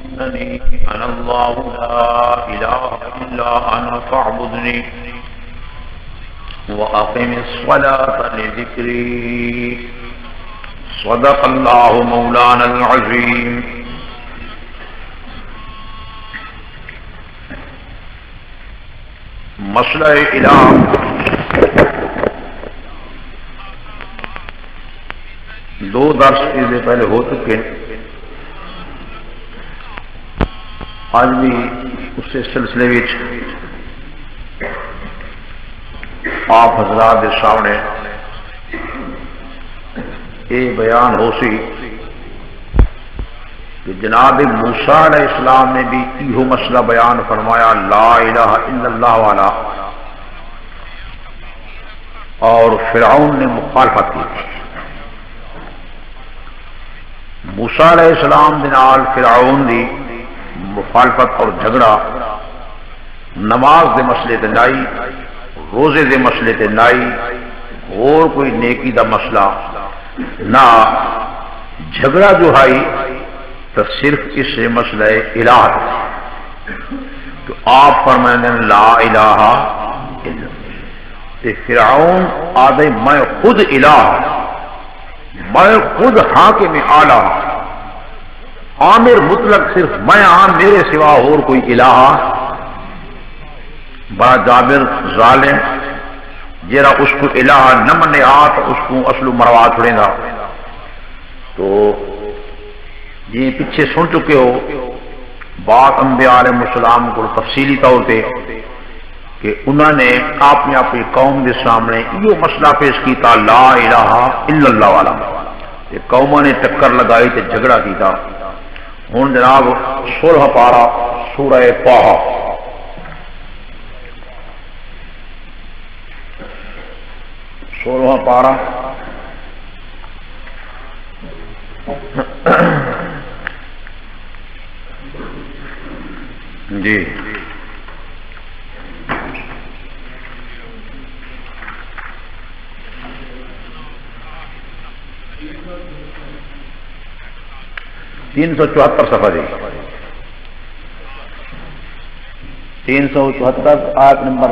إنني أنا الله لا إله إلا أنا فاعبدني وأقم الصلاة لذكري صدق الله مولانا العظيم. مسئلہ الہ دو درس اس سے پہلے ہو چکے، آج بھی اس سے سلسلے وچ آپ حضرات کے سامنے یہ بیان ہو سی کہ جناب موسیٰ علیہ السلام نے بھی یہ مسئلہ بیان فرمایا لا الہ الا اللہ والا، اور فرعون نے مخالفت کی. موسیٰ علیہ السلام دے نال فرعون دی مخالفت اور جھگڑا نماز دے مسئلے تے نائی، روزے دے مسئلے تے نائی، اور کوئی نیکی دا مسئلہ نہ. جھگڑا جو ہے تو صرف اس سے مسئلہ الہ تو آپ فرمائیں لا الہ الا اللہ. فرعون آدھے میں خود الہ، میں خود حاکم اعلیٰ، عامر مطلق صرف میں ہاں، میرے سوا اور کوئی الہ. بڑا جابر ظالم جیرا اس کو الہ نہ منے آت اس کو اصل مروا چھوڑے گا. تو جی پیچھے سن چکے ہو بات انبیاء علیہ السلام کو تفصیلی طور پہ کہ انہوں نے اپنی قوم کے سامنے یہ مسئلہ پیش کیتا لا الہ الا اللہ والا. یہ قوموں نے ٹکر لگائی تے جھگڑا کیتا. ہوں جناب 16 پارہ سورہ طٰہٰ، پارہ جی 374 صفحہ جی 374 آیت نمبر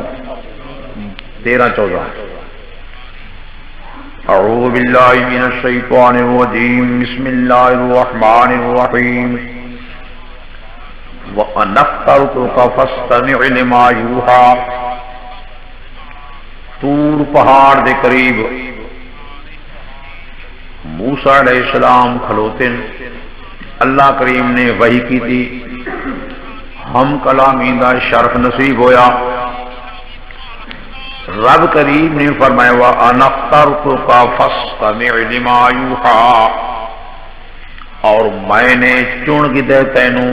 13-14. اعوذ باللہ من الشیطان الرجیم بسم اللہ الرحمن الرحیم وَأَنَا اخْتَرْتُكَ فَاسْتَمِعْ لِمَا يُوحَىٰ. طور پہاڑ دے قریب موسیٰ علیہ السلام کھلوتے، اللہ کریم نے وحی کی تھی، ہم کلامی دا شرف نصیب ہویا. رب کریم نے فرمایا وَأَنَا اخْتَرْتُكَ فَاسْتَمِعْ لِمَا يُوحَىٰ، اور میں نے چن کی دے تینوں،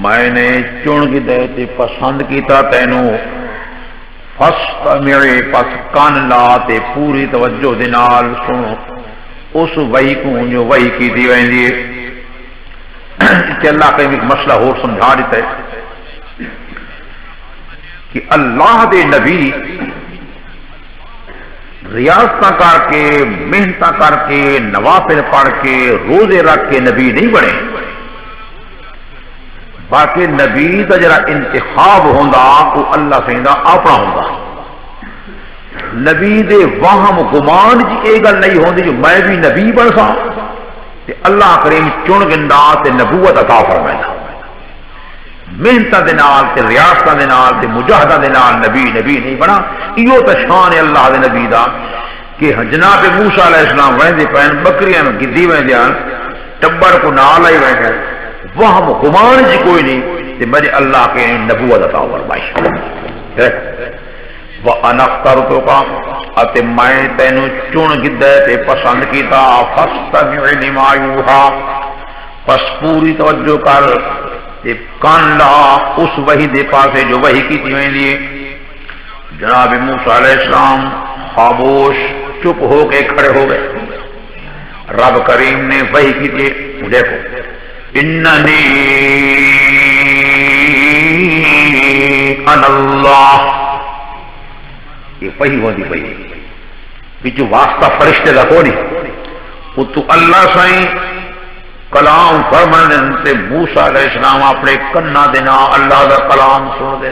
میں نے چن کی دے تے پسند کیتا تینوں. فَاسْتَمِعْ پس کان لا تے پوری توجہ دے نال سنو اس وحی کو جو وحی کی دی ویندی ہے. کہ اللہ کا ایک مسئلہ ہو سمجھا دیتا ہے کہ اللہ دے نبی ریاستہ کر کے محنت کر کے نوافل پڑھ کے روزے رکھ کے نبی نہیں بنے، باقی نبی کا جرا انتخاب ہوندا وہ اللہ سے اپنا ہوندا. نبی دے وہم گمان جی یہ گل نہیں ہوندی جو میں بھی نبی بن سا تے اللہ کریم چن گندا تے نبوت عطا فرمائے. محنت دے نال تے ریاستہ دے نال تے مجاہدہ دے نال نبی نہیں بنا. ایو تے شان ہے اللہ دے نبی دا کہ جناب موسیٰ علیہ السلام ویندے پین بکریاں گدی ویندیاں ٹبر کو نال آئی ویندے وہم گمان جی کوئی نہیں تے میرے اللہ کے نبوت عطا فرمائی. وَأَنَا اخْتَرْتُكَ اتے میں تینوں چن گدے تے پسند کیتا. فَاسْتَمِعْ لِمَا يُوحَىٰ پس پوری توجہ کر تے کان لا اس وحی دے پاسے جو وحی کی تھی ویندی. جناب موسیٰ علیہ السلام خاموش چپ ہو کے کھڑے ہو گئے. رب کریم نے وحی کی تھی. دیکھو اننی انا اللہ، یہ وحی ہوندی پئی بچو واسطہ فرشتے دا کونی وہ تو اللہ سائیں کلام فرمانے تے موسیٰ علیہ السلام اپنے کنا دینا اللہ دا کلام سن دے.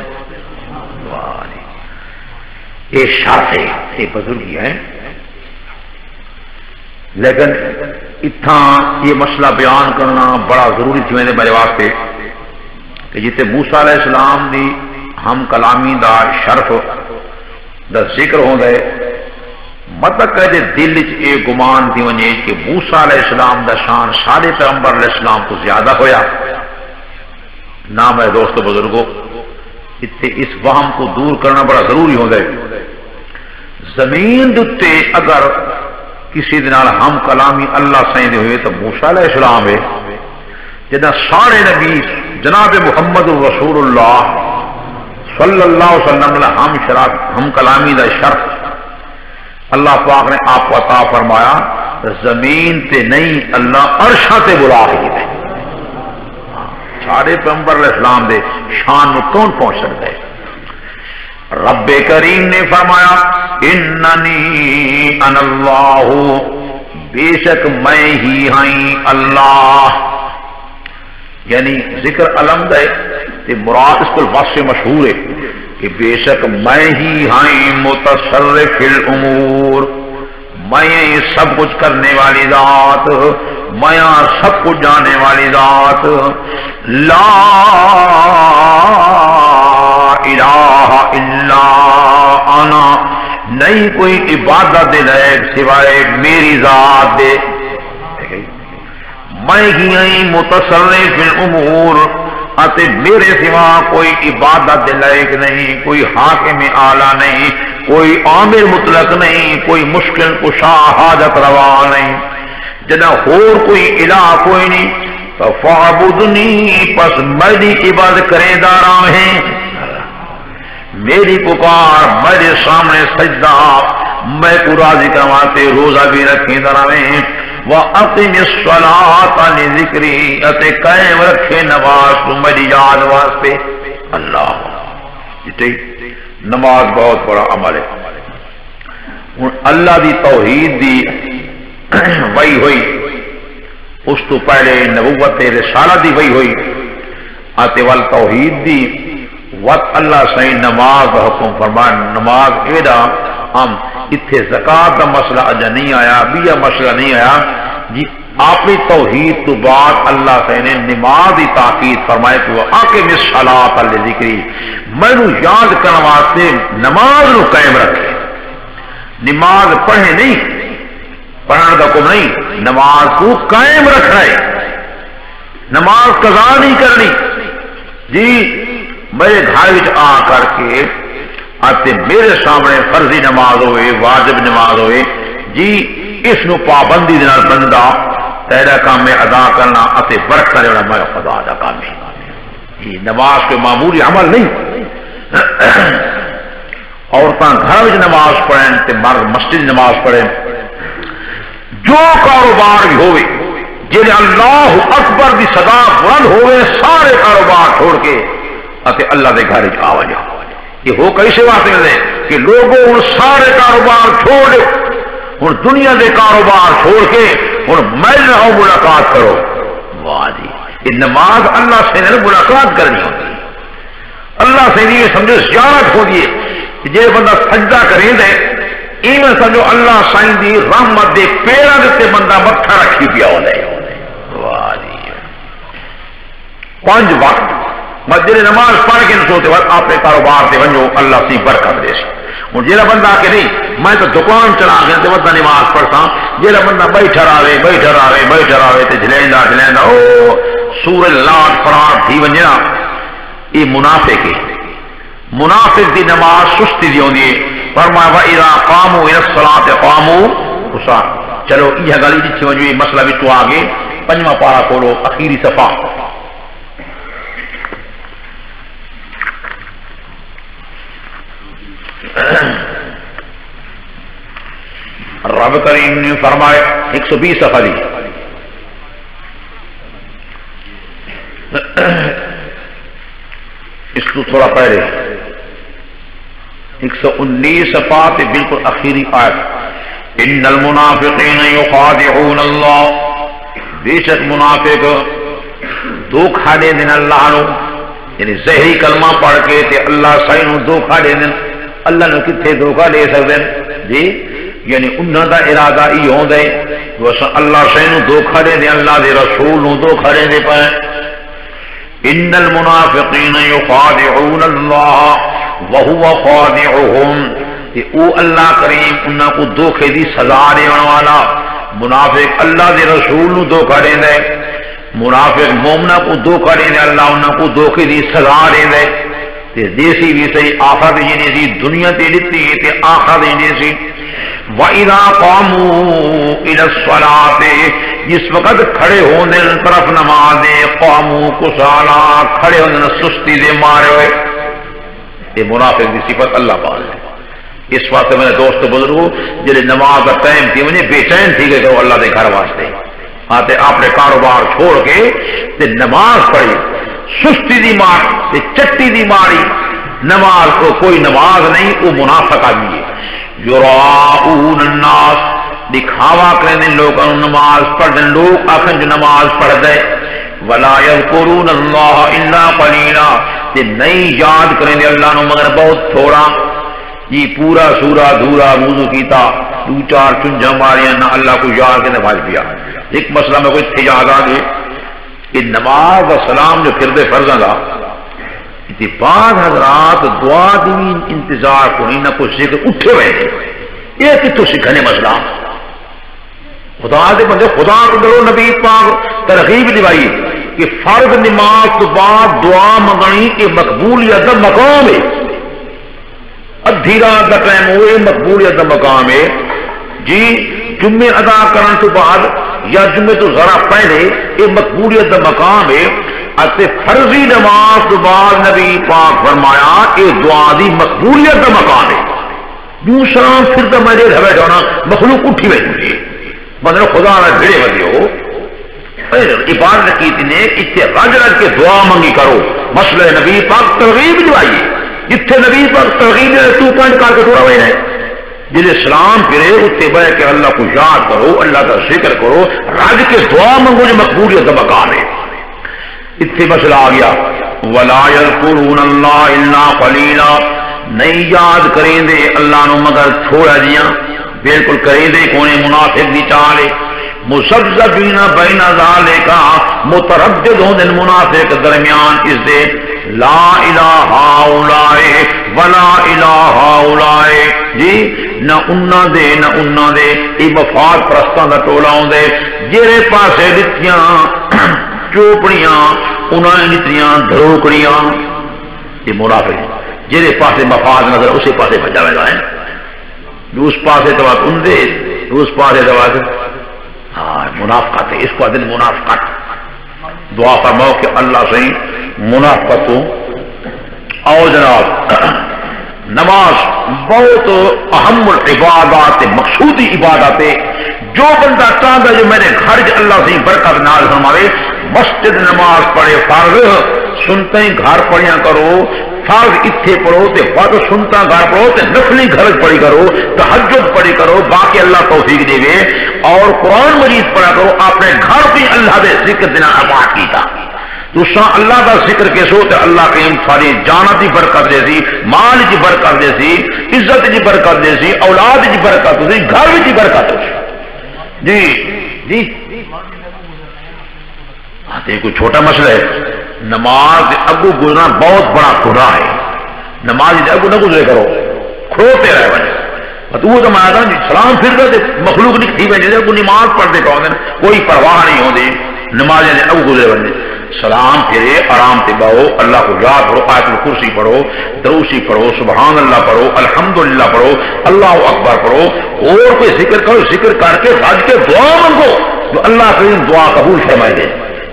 یہ شرط ہے، یہ بزرگی ہے. لیکن اتنا یہ مسئلہ بیان کرنا بڑا ضروری تھی میرے واسطے کہ جتے موسیٰ علیہ السلام دی ہم کلامی دا شرف دا ذکر ہوں گے مطلب کہ دل اے گمان تھی ونجے کہ موسیٰ علیہ السلام دا شان سارے پیغمبر علیہ السلام کو زیادہ ہویا. نہ میرے دوست بزرگوں اس وہم کو دور کرنا بڑا ضروری ہوں گے. زمین دتے اگر کسی دن ہم کلامی اللہ سائیں دے ہوئے تو موسیٰ علیہ السلام ہے. جنا سارے نبی جناب محمد رسول اللہ صلی اللہ علیہ وسلم ہم کلامی دا شرط اللہ پاک نے آپ کو عطا فرمایا. زمین تے نہیں اللہ عرشاں تے بلا کے دے. سارے پیغمبر علیہ السلام دے شان نو کون پہنچ سکتا ہے؟ رب کریم نے فرمایا اننی انا اللہ، بے شک میں ہی ہائیں اللہ. یعنی ذکر علم ہے کہ مراد اس کو لفظ سے مشہور ہے کہ بے شک میں ہی ہائیں متصرف الامور، میں سب کچھ کرنے والی ذات، میں سب کچھ جانے والی ذات. لا الہ الا انا، نہیں کوئی عبادت دے لائق سوائے میری ذات دے. میں ہی ہائیں متصرف الامور، اتے میرے سوا کوئی عبادت دے لائق نہیں، کوئی حاکم اعلیٰ نہیں، کوئی عامر مطلق نہیں، کوئی مشکل کشا حاجت روا نہیں. جنا اور کوئی الہ کوئی نہیں تو فعبدنی، پس میری عبادت کرے داراں ہیں. میری پکار، میرے سامنے سجدہ، میں کو راضی کرواتے روزہ بھی رکھیں دراں. وَأَقِمِ الصَّلَاةَ لِذِكْرِي، اتے قائم رکھے نماز تو میری یاد واسطے. اللہ نماز بہت بڑا عمل ہے. اللہ دی توحید دی وحی ہوئی، اس تو پہلے نبوت رسالہ دی وحی ہوئی. آتے وال توحید دی وقت اللہ سائیں نماز دا حکم فرمائے. نماز ایڈا ہم اتھے زکاة دا مسئلہ اجا نہیں آیا، بیا مسئلہ نہیں آیا جی. اپنی توحید تو بعد اللہ سے نے نماز کی تاکید فرمائے کہ وہ اقم الصلاۃ لذکری، میں نو یاد کرنے واسطے نماز نو قائم رکھے. نماز پڑھے نہیں، پڑھنے کا کوئی نہیں، نماز کو قائم رکھنا ہے. نماز قضا نہیں کرنی جی. میرے گھر آ کر کے آتے میرے سامنے فرضی نماز ہوئے، واجب نماز ہوئے جی، اس نو پابندی دنال بندہ تیرا کام میں ادا کرنا اتے برک کرے والا میں خدا دا کام ہے. یہ نماز کے معمولی عمل نہیں. عورتاں گھر میں نماز پڑھیں تے مرد مسجد نماز پڑھیں. جو کاروبار بھی ہوئے جنہیں اللہ اکبر دی صدا بلند ہوئے، سارے کاروبار چھوڑ کے اتے اللہ دے گھر آ جا. یہ ہو کیسے واسطے ہیں کہ لوگوں ان سارے کاروبار چھوڑ، اور دنیا دے کاروبار چھوڑ کے اور میں رہو ملاقات کرو. واہ جی، یہ نماز اللہ سے نے ملاقات کرنی ہوتی. اللہ سے نہیں سمجھو زیارت ہو دیے کہ جے بندہ سجدہ کریں دے ایویں سمجھو اللہ سائیں دی رحمت دے پیراں دے بندہ متھا رکھی پیا ہو لے. واہ جی، 5 وقت مسجد نماز پڑھ کے سوتے وقت اپنے کاروبار سے ونجو اللہ سی برکت دے. اور جیڑا بندہ کہ نہیں میں تو دکان چلا گیا تو بندہ نماز پڑھتا، جیڑا بندہ بیٹھا رہے تے جلیندا او سورہ لاٹ فرار تھی ونجنا، یہ منافق ہے. منافق دی نماز سستی دی ہوندی ہے. فرمایا واذا قاموا الى الصلاة قاموا کسالى. چلو یہ گل جتھے ونجو یہ مسئلہ وچوں آگے 5واں پارا کھولو اخیری صفحہ. رب کریم نے فرمایا 120 صفحہ دی. اس کو تھوڑا پہلے 119 صفحہ تے بالکل اخیری آیت. ان المنافقین یخادعون اللہ، بے شک منافق دھوکھا دے دین اللہ نو، یعنی زہری کلمہ پڑھ کے تے اللہ سائیں نو دھوکھا دے دین۔ اللہ نو کتنے دھوکھا دے سکتے ہیں جی؟ یعنی انہاں دا ارادہ یہ ہوندا ہے کہ اللہ سائیں نو دھوکھا دے دیں، اللہ دے رسول نو دھوکھا دے دے پائے۔ ان المنافقین یخادعون اللہ وہو خادعهم، کہ او اللہ کریم انہاں کو دھوکے دی سزا دینے والا۔ منافق اللہ دے رسول نو دھوکا دے دے، منافق مومنہ کو دھوکا دے دے، اللہ انہاں کو دھوکے دی سزا دے دے۔ تے دیسی بھی صحیح آخرت جنی سی، دنیا تے لیتی ہے تے آخرت جنی سی۔ وَإِذَا قَامُوا إِلَى الصَّلَاةِ، جس وقت کھڑے ہونے طرف نمازے، قاموا کسالا، کھڑے ہونے سستی دے مارے ہوئے۔ یہ منافق دی صفت اللہ پاک ہے۔ اس واسطے میں دوست بزرگوں جلے نماز کا ٹائم تھی انہیں بے چین تھی کہ اللہ دے گھر واسطے آتے اپنے کاروبار چھوڑ کے تے نماز پڑھی، سستی دی مار تے چٹی دی ماری نماز کو کوئی نماز نہیں، وہ منافق آدمی ہے۔ یراؤون الناس، دکھاوا کریں لوگ نماز پڑھ دیں، لوگ آخر جو نماز پڑھ دے، ولا یذکرون اللہ الا قلیلا، تے نہیں یاد کریں اللہ نو مگر بہت تھوڑا۔ یہ پورا سورہ دھورا وضو کیتا، دو چار چنجا ماریاں، نہ اللہ کو یاد کے نماز پیا۔ ایک مسئلہ میں کوئی تجاد آ گئے کہ نماز و سلام جو فرد فرض دا بعد حضرات دعا دی انتظار کو نہیں، نہ کوئی ذکر اٹھے ہوئے یہ کتوں سکھنے مسئلہ؟ خدا دے بندے خدا کو ڈرو، نبی پاک ترغیب دلائی کہ فرض نماز تو بعد دعا منگنی کہ مقبولیت دا مقام ہے، ادھی رات کا ٹائم ہوئے مقبولیت دا مقام ہے جی۔ جمعے ادا کرنے تو بعد یا جمعے تو ذرا پہلے یہ مقبولیت دا مقام ہے۔ اتے فرضی نماز تو بعد نبی پاک فرمایا کہ دعا دی مقبولیت دا مقام ہے۔ یوں سلام پھر تو میں دیر ہوئے جانا مخلوق اٹھی بیٹھی ہے، مطلب خدا نہ بھیڑے بدے ہو عبادت کی تھی اتنے رج رج کے دعا منگی کرو۔ مسئلہ نبی پاک ترغیب جو آئیے جتنے نبی پاک ترغیب تو پوائنٹ کر کے تھوڑا ہوئے ہیں جلے سلام پھرے اتنے بہ کے اللہ کو یاد کرو، اللہ کا ذکر کرو، رج کے دعا منگو جو مقبولیت کا مقام ہے۔ اتنے مسئلہ آ گیا ولا یذکرون اللہ الا قلیلا، نہیں یاد کریں دے اللہ نو مگر تھوڑا جیا، بالکل کریں دے کونے منافق دی چالے۔ مذبذبین بین ذالک، متردد ہوں دن منافق درمیان اس دے لا الہ ہؤلاء ولا الہ ہؤلاء، جی نہ انہاں دے نہ انہاں دے، یہ مفاد پرستاں دا ٹولا ہوں دے، جیرے پاسے دتیاں چوپڑیاں انہاں نے دتیاں دھروکڑیاں، یہ منافق جیرے پاسے مفاد نظر اسی پاسے بھجا ہوئے ہے، اس پاسے تو بات ان دے، اس پاسے تو بات ہاں منافقت ہے، اس کو دل منافقت۔ دعا فرماؤ کہ اللہ سے منافقت ہو۔ اور جناب نماز بہت اہم العبادات، مقصودی عبادت ہے۔ جو بندہ چاہتا ہے جو میرے گھر اللہ سے برکت نال فرماوے، مسجد نماز پڑھے فرض سنتے ہی گھر پڑھیا کرو، فرض اتھے پڑھو تے فرض سنتا گھر پڑھو تے نفلی گھر پڑھی کرو، تہجد پڑھی کرو، باقی اللہ توفیق دے گے، اور قرآن مجید پڑھا کرو، اپنے گھر بھی اللہ دے ذکر دینا آباد کیتا۔ دوسرا اللہ کا ذکر کے سو تے اللہ کے ساری جانت کی برکت دے سی، مال کی برکت دے سی، عزت کی برکت دے سی، اولاد کی برکت دے سی، گھر کی برکت دے سی۔ جی جی آتے کوئی چھوٹا مسئلہ ہے، نماز اگو گزرنا بہت بڑا گناہ ہے۔ نماز اگو نہ گزرے کرو، کھڑوتے رہے بنے تو وہ تو مانا تھا سلام پھر دے مخلوق نہیں تھی بنے اگو نماز پڑھتے کہو کوئی پرواہ نہیں ہوتی، نماز اگو گزرے بنے سلام پھرے آرام سے بہو، اللہ کو یاد کرو، آیت الکرسی پڑھو، دروسی پڑھو، سبحان اللہ پڑھو، الحمدللہ پڑھو، اللہ اکبر پڑھو، اور کوئی ذکر کرو، ذکر کر کے رج کے دعا مانگو جو اللہ کریم دعا قبول فرمائے دے۔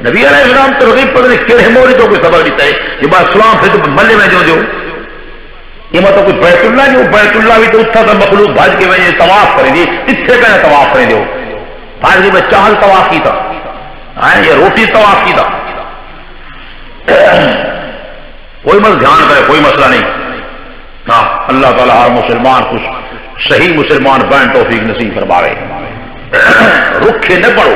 نبی علیہ السلام ترغیب پتہ نہیں کہڑے موری تو کوئی خبر دیتا ہے یہ بات سلام پھر تو ملے میں جو یہ مطلب کوئی بیت اللہ جو بیت اللہ بھی تو اتھا تھا مخلوق بھاج کے وجہ طواف کریں گے، اتنے کہنے طواف کریں گے، بھاج کے میں چاہل طواف کی تھا، یہ روٹی طواف کی تھا، کوئی مت دھیان کرے، کوئی مسئلہ نہیں۔ ہاں اللہ تعالیٰ ہر مسلمان کو صحیح مسلمان بین توفیق نصیب فرمائے۔ رکھے نہ پڑھو،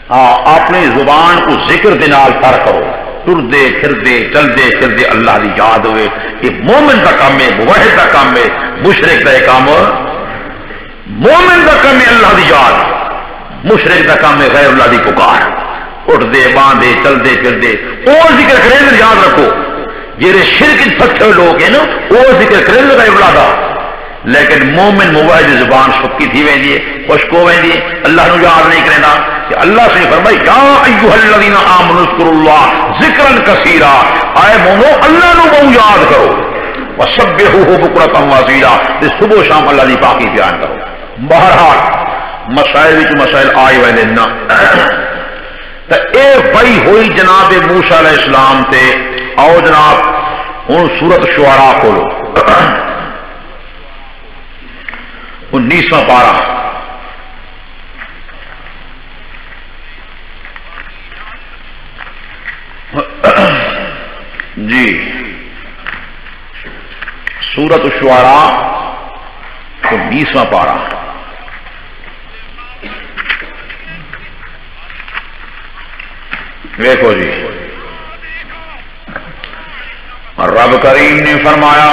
اپنی زبان کو ذکر دے نال تر کرو، ٹردے پھردے چلدے پھردے اللہ دی یاد ہوئے. یہ مومن کا کام ہے، موحد کا کام ہے. مشرک کا کام، مومن کا کام ہے اللہ دی یاد، مشرک کا کام ہے غیر اللہ دی پکار. اٹھتے باندھے چلتے پھرتے وہ ذکر کریں یاد رکھو. جہے شرک پھسے لوگ ہیں نا وہ ذکر کریں غیر اللہ دا، لیکن مومن موبائل زبان سکی تھی ویندی ہے، خشک ہو ویندی ہے، اللہ نو یاد نہیں کرنا. کہ اللہ سے فرمائی یا ایھا الذین آمنوا اذکروا اللہ ذکرا کثیرا، اے مومنو اللہ نو بہت یاد کرو. وسبحوہ بکرۃ واصیلا، تے صبح و شام اللہ دی پاکی بیان کرو. بہرحال مسائل وچ مسائل آئے ویندے نا. تو اے بئی ہوئی جناب موسیٰ علیہ السلام تے. آؤ جناب ہوں سورت شعراء کھولو، 19واں پارہ. جی سورت شعراء 19واں پارہ. دیکھو جی رب کریم نے فرمایا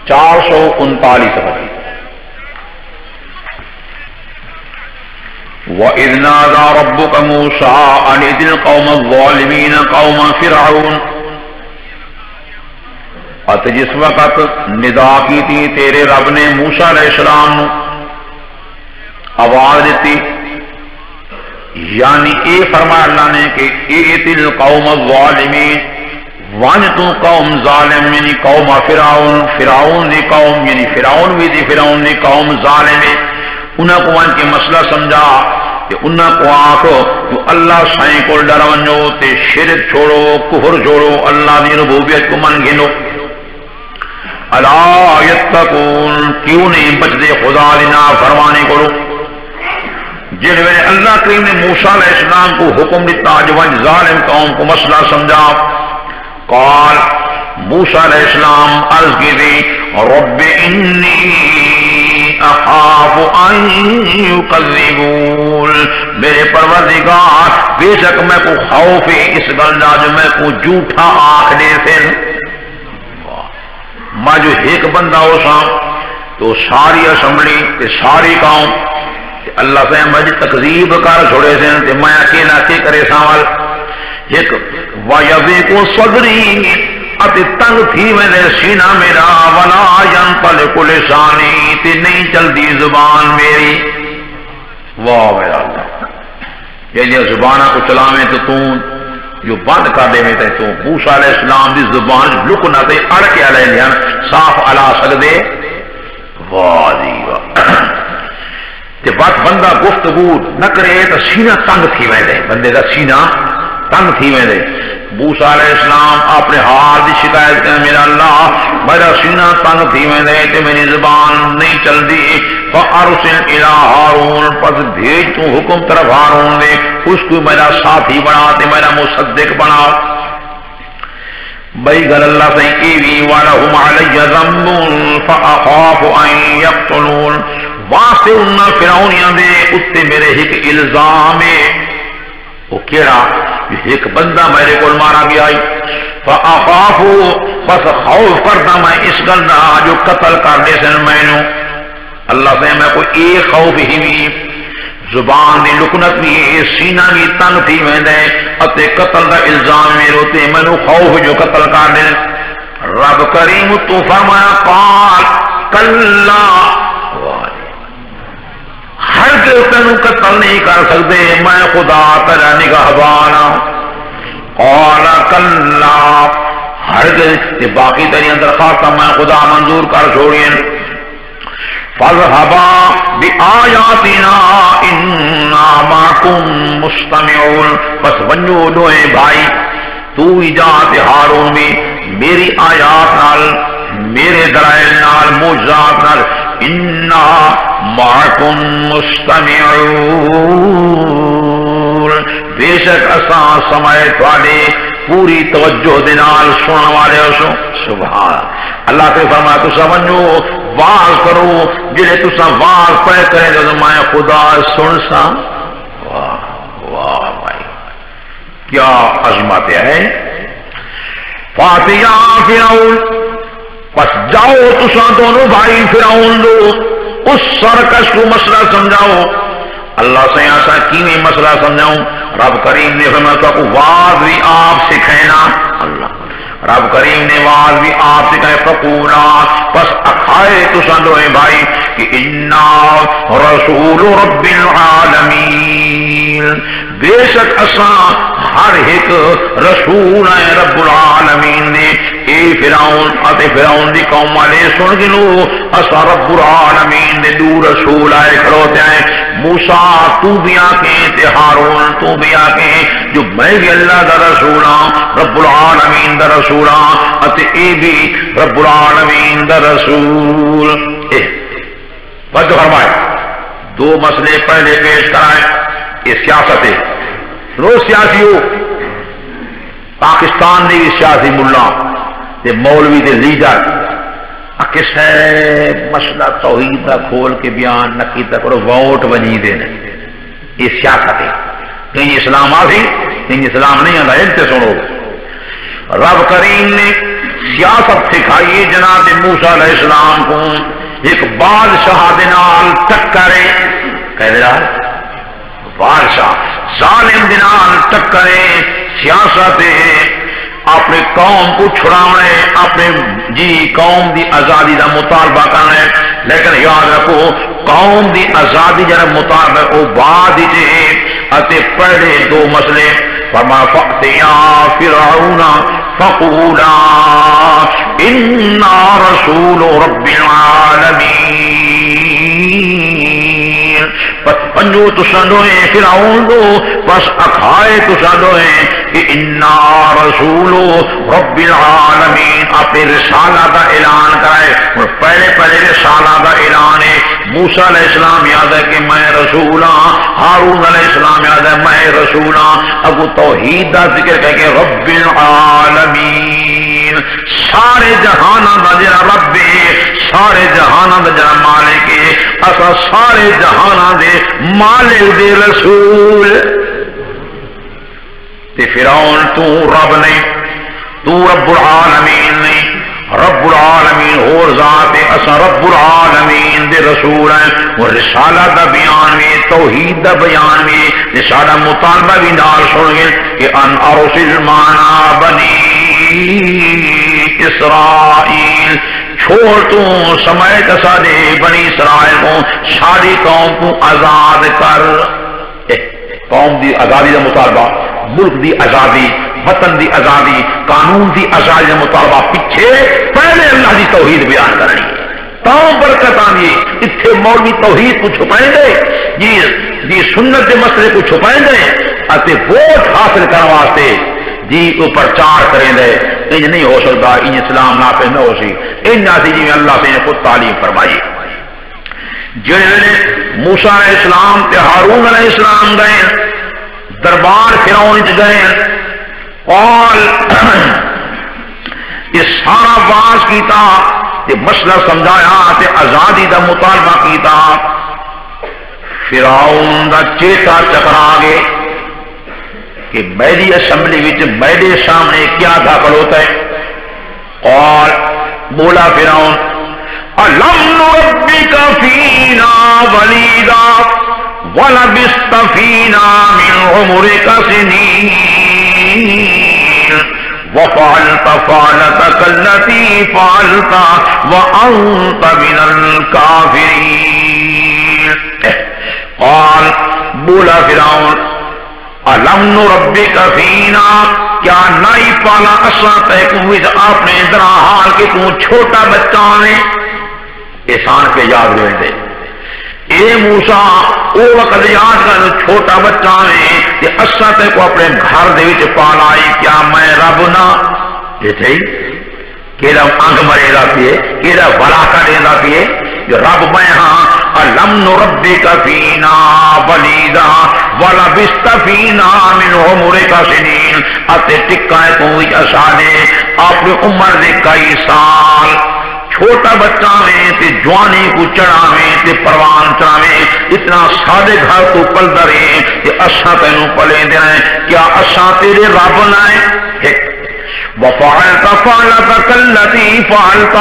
439 صفحے. وَإِذْ نَادَى رَبُّكَ مُوسَىٰ أَنِ ائْتِ الْقَوْمَ الظَّالِمِينَ قَوْمَ فِرْعَوْنَ. ات جس وقت ندا کی تھی تیرے رب نے موسیٰ علیہ السلام نو آواز دیتی، یعنی اے فرمایا اللہ نے کہ ائت القوم الظالمین، وان تو قوم ظالم یعنی قوم فرعون، فرعون دی قوم یعنی فرعون بھی دی فرعون دی قوم ظالم ہے. انہاں کو ان کے مسئلہ سمجھا کہ انہاں کو آکھو تو اللہ سائیں کو ڈر ونجو تے شرک چھوڑو، کفر چھوڑو، اللہ دی ربوبیت کو من گنو. الا یتقون، کیوں نہیں بچتے خدا دی نافرمانی کرو. جن میں اللہ کریم نے موسیٰ علیہ السلام کو حکم دیتا جو ظالم قوم کو مسئلہ سمجھا. قال موسیٰ علیہ السلام عرض کی تھی رب انی اخاف ان یکذبون، میرے پروردگار بے شک میں کو خوف ہے اس گلدا جو میں کو جھوٹا آکھ دے سے. میں جو ایک بندہ ہو سا تو ساری اسمبلی تے ساری قوم اللہ سے مجھ تکذیب کر چھوڑے سے تے میں اکیلا کے کرے ساول. ایک وَيَضِيقُ صَدْرِي، اتے تنگ تھی میرے سینہ میرا، وَلَا يَنطَلِقُ لِسَانِي، تے نہیں چلتی زبان میری. واہ میرا اللہ، یہ زبانہ کو چلاویں تو جو بند کر دے میں تو موسیٰ علیہ السلام دی زبان لکنا تے اڑ کے علیہ لیان صاف علا سکدے. واہ جی واہ. تے بات بندہ گفتگو نہ کرے تو سینہ تنگ تھی ویندے، بندے دا سینہ تنگ تھی ویندے. موسیٰ علیہ السلام اپنے حال دی شکایت کریں میرا اللہ میرا سینہ تنگ تھی ویندے تے میری زبان نہیں چلدی. فارسل الی ہارون، پس بھیج تو حکم طرف ہارون دے، اس کو میرا ساتھی بنا تے میرا مصدق بنا. بھئی گل اللہ سے ایوی وَلَهُمْ عَلَيَّ ذَنبٌ فَأَخَافُ أَن يَقْتُلُونَ، واسطے انہاں فرعونیاں دے اتے میرے ایک الزام ہے. وہ کیڑا؟ ایک بندہ میرے کو مارا گیا. فَأَخَافُ، بس خوف کرتا میں اس گل دا جو قتل کر دے سن مینوں. اللہ سے میں کوئی ایک خوف ہی بھی، زبان دی لکنت بھی، سینہ بھی تنگ تھی ویندے اتے قتل دا الزام میرے تے مینوں خوف جو قتل کر دے. رب کریم تو فرمایا قال کلا، ہرگز تینوں قتل نہیں کر سکتے، میں خدا تیرا نگہبان. قال کلا، ہرگز تے باقی تیری درخواست میں خدا منظور کر چھوڑیں. فَاذْهَبَا بِآيَاتِنَا إِنَّا مَعَكُمْ مُسْتَمِعُونَ، بس ونجو دوئے بھائی تو ایجاد ہارون بھی میری آیات نال، میرے دلائل نال، معجزات نال، اِنَّا مَعَكُمْ مُسْتَمِعُونَ، بے شک اساں سمائے تھوڑے پوری توجہ دے نال سنن والے ہو. سبحان اللہ کے فرمایا تو سمجھو واز کرو جڑے تساں واز پہ کرے تو میں خدا سن سا واہ واہ بھائی کیا عظمت ہے فاتیا فرعون پس جاؤ تساں دونوں بھائی فرعون دو اس سرکش کو مسئلہ سمجھاؤ اللہ سے ایسا کیویں مسئلہ سمجھاؤں رب کریم نے فرمایا تو واز بھی آپ سکھائنا اللہ رب کریم نے واز بھی آپ سکھائے فقولا پس اکھائے تساں دوئے بھائی کہ انا رسول رب العالمین بے شک اساں ہر ایک رسول ہے رب العالمین نے اے فرعون اتے فرعون دی قوم والے سن گنو اساں رب العالمین نے دو رسول آئے کھڑوتے ہیں موسیٰ تو بھی آکیں تے ہارون تو بھی آکیں جو میں بھی اللہ دا رسول ہاں رب العالمین دا رسول ہاں اتے اے بھی رب العالمین دا رسول بس فرمائے دو مسئلے پہلے پیش کرائیں یہ سیاست ہے روز سیاسی ہو پاکستان نے بھی سیاسی ملا مولوی دے لیڈر کس ہے مسئلہ توحید کا کھول کے بیان نہ کیتا کرو ووٹ بنی دینا یہ سیاست ہے کہیں اسلام آ سی کہیں اسلام نہیں آتا انتے سنو رب کریم نے سیاست سکھائی جناب موسیٰ علیہ السلام کو ایک بادشاہ دے نال ٹکرے کہہ رہا بادشاہ ظالم دے نال ٹکرے سیاست اپنے قوم کو چھڑانے اپنے جی قوم دی آزادی دا مطالبہ کرنا ہے لیکن یاد رکھو قوم دی آزادی جناب مطالبہ او بعد جے اتے پہلے دو مسئلے فما فأتیا فرعون فقولا انا رسول رب العالمین پنجو تسانوئے فرعون دو بس اکھائے تسانوئے کہ انا رسول رب العالمین اپنے رسالہ کا اعلان کرائے اور پہلے رسالہ کا اعلان ہے موسیٰ علیہ السلام یاد ہے کہ میں رسول ہاں ہارون علیہ السلام یاد ہے میں رسول ہاں اگو توحید دا ذکر کہہ کے رب العالمین سارے جہانہ دا جرا رب سارے جہانہ دا جرا مالک اسا سارے جہانہ دے مالک دے رسول تے فرعون تو رب نہیں تو رب العالمین نہیں رب العالمین اور ذات اسا رب العالمین دے رسول ہیں اور رسالہ دا بیان میں توحید دا بیان میں رسالہ مطالبہ بھی نال سن گئے کہ ان ارسل معنا بنی اسرائیل چھوڑ تو سمیت سارے بنی اسرائیل کو ساری قوم کو آزاد کر قوم دی آزادی دا مطالبہ ملک دی آزادی وطن دی آزادی قانون دی آزادی کا مطالبہ پیچھے پہلے اللہ دی توحید بیان کرنی تاؤں برکت آنی اتھے مولوی توحید کو چھپائیں گے جی سنت کے مسئلے کو چھپائیں گے اتے ووٹ حاصل کرنے واسطے جی کو پرچار کریں گے انج نہیں ہو سکتا ان اسلام نافذ نہ ہو سی ان ناسی جی میں اللہ سے خود تعلیم فرمائی جنہیں موسیٰ علیہ السلام تے ہارون علیہ السلام گئے دربار فرعون گئے اور یہ سارا واز کیتا یہ مسئلہ سمجھایا تے آزادی دا مطالبہ کیتا فرعون دا چیتا چکرا گئے کہ میری اسمبلی وچ میرے سامنے کیا تھا کھڑوتا ہے اور بولا فرعون أَلَمْ نُرَبِّكَ فِينَا وَلِيدًا وَلَبِثْتَ فِينَا مِنْ عُمُرِكَ سِنِينَ وَفَعَلْتَ فَعْلَتَكَ الَّتِي فَعَلْتَ وَأَنْتَ مِنَ الْكَافِرِينَ قال بولا فرعون أَلَمْ نُرَبِّكَ فِينَا کیا نائی پالا اساں تے کو آپ نے ادھر حال کہ تو چھوٹا بچہ نے احسان پہ یاد رہے دے اے موسیٰ او وقت یاد کر چھوٹا بچہ ہے کہ اساں تے کو اپنے گھر دے وچ پالائی کیا میں رب نہ یہ تھی کیڑا انگ مرے دا پیے کیڑا ولاکا دے دا پیے جو رب میں ہاں أَلَمْ نُرَبِّكَ فِينَا وَلِيدًا وَلَبِثْتَ فِينَا مِنْ عُمُرِكَ سِنِينَ اتے ٹکائے تو وچ اسانے اپنی عمر دے کئی سال چھوٹا بچہ میں تے جوانی کو چڑھاویں تے پروان چڑھاویں اتنا سادے گھر تو پلدا رہے تے اساں تینوں پلے دے رہے کیا اساں تیرے رب نائیں وفعلت فعلتك التي فعلت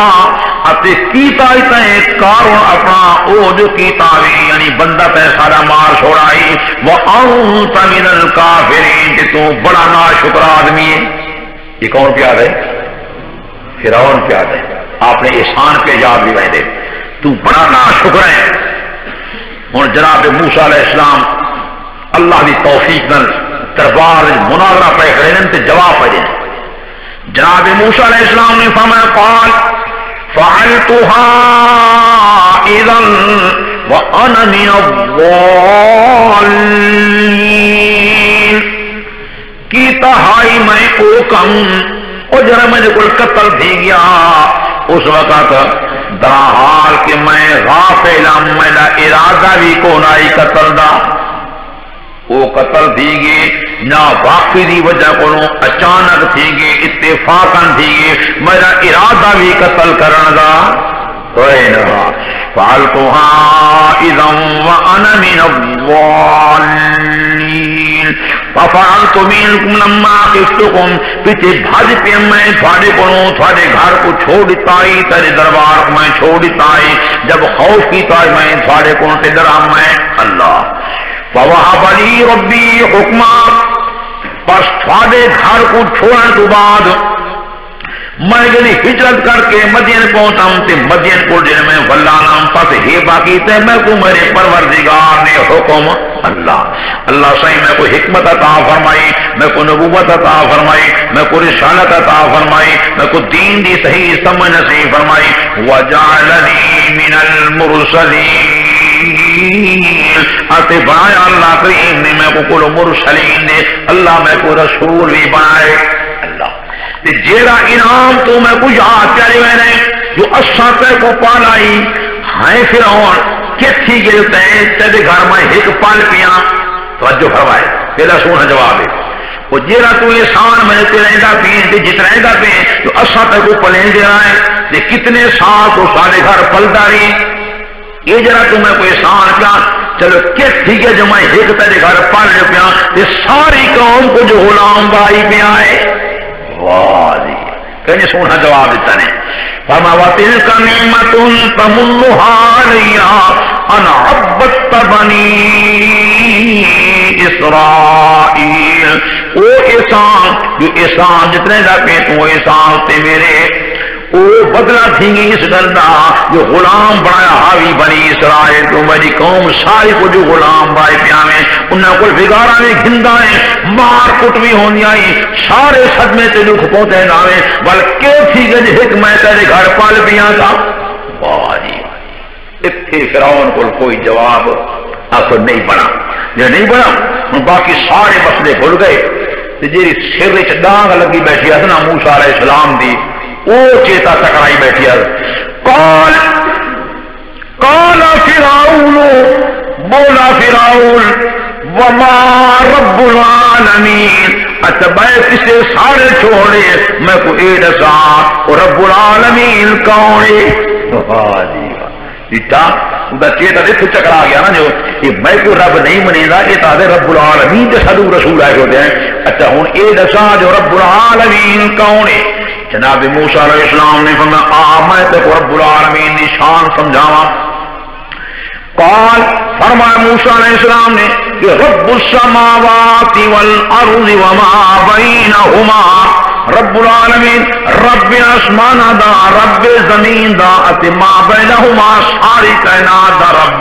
اتے کیتا تے کارون اپنا او جو کیتا وی یعنی بندہ تے سارا مار چھوڑائی وانت من الکافرین تے تو بڑا ناشکر آدمی ہے یہ کون پیار ہے فرعون پیار ہے آپ نے احسان پہ یاد بھی دے تو بڑا ناشکر ہے ہن جناب موسیٰ علیہ السلام اللہ دی توفیق نال دربار مناظرہ پہ کریں تے جواب پہ دیں جناب موسیٰ علیہ السلام نے فرمایا قال فعلتها اذا وانا من الضالين کی تہائی میں او کم او جرا مجھے کوئی قتل تھی گیا اس وقت دراحال کہ میں غافل میرا ارادہ بھی کون آئی قتل دا وہ قتل تھی گی نہ واقعی دی وجہ کو اچانک تھی گی اتفاقاً تھی گی میرا ارادہ بھی قتل کرنا دا فعلتها اذا وانا من الضالين ففعلت منكم لما خفتكم پیچھے بھاج پہ میں تھوڑے کو تھوڑے گھر کو چھوڑ دیتا ہی تیرے دربار کو میں چھوڑ دیتا ہی جب خوف کیتا ہے میں تھوڑے کو ڈرا میں اللہ فوہب لی ربی حکما بس تھوڑے گھر کو چھوڑنے تو بعد میں جنہیں ہجرت کر کے مدین پہنچا ہوں تے مدین کو جن میں ولانام پس ہی باقی تے میں کو میرے پروردگار نے حکم اللہ صحیح میں کو حکمت عطا فرمائی میں کو نبوت عطا فرمائی میں کو رسالت عطا فرمائی میں کو دین دی صحیح سمجھ نصیب فرمائی وجعلنی من المرسلین آتے بنایا اللہ کریم نے میں کو کل مرسلین نے اللہ میں کو رسول بھی بنائے اللہ جیڑا انعام تو میں کو یاد چلے میں جو اساتے کو پالائی ہائے فرعون کتھی گلتے ہیں تیرے گھر میں ایک پال پیاں توجہ فرمائے پہلا سونا جواب ہے وہ جیڑا تو احسان میں نے تیرے دا پین تے جتنا دا پین جو اساتے کو پلیں دے رہا ہے تے کتنے سال تو سارے گھر پلداری یہ جرا تو میں کوئی احسان کیا چلو کتھی گیا جو میں ایک تیرے گھر پال جو پیاں تے ساری قوم کو جو غلام بائی پیاں ہے کہنے سونا جواب دیتا نے فما وَتِلْكَ نِعْمَةٌ تَمُنُّهَا عَلَيَّ أَنْ عَبَّدْتَ بَنِي إِسْرَائِيلَ وہ احسان جو احسان جتنے دا پہ تو احسان تے میرے وہ بدلہ تھی گی اس گردہ جو غلام بنایا حاوی بنی اسرائیل تو میری قوم ساری کو جو غلام بائے پیامے انہیں کوئی بگارہ میں گھندہ ہیں مار کٹوی ہونی آئی سارے صدمے تے لکھ پوتے ناوے بلکہ تھی گج حکمہ تیرے گھر پال پیاں تھا باری اتھے فرعون کو کوئی جواب آخر نہیں بنا یہ نہیں بنا باقی سارے مسئلے بھول گئے جیری سر ڈانگ لگی بیٹھی ہے موسیٰ علیہ السلام دی او چیتا ٹکرائی بیٹھی ہے قال فرعون بولا فرعون وما رب العالمین اچھا بیت سے سارے چھوڑے میں کو اید سا رب العالمین کونے چیتا دیکھو چکرا گیا نا جو یہ میں کو رب نہیں منے گا یہ تازے رب العالمین جو صدو رسول آئے ہوتے ہیں اچھا ہوں اید سا جو رب العالمین کونے جناب موسیٰ علیہ السلام نے فرمایا میں تے رب العالمین دی شان سمجھاواں قال فرمایا موسیٰ علیہ السلام نے کہ رب السماوات والارض وما بینہما رب العالمین رب آسمان دا رب زمین دا اتے ما بینہما ساری کائنات دا رب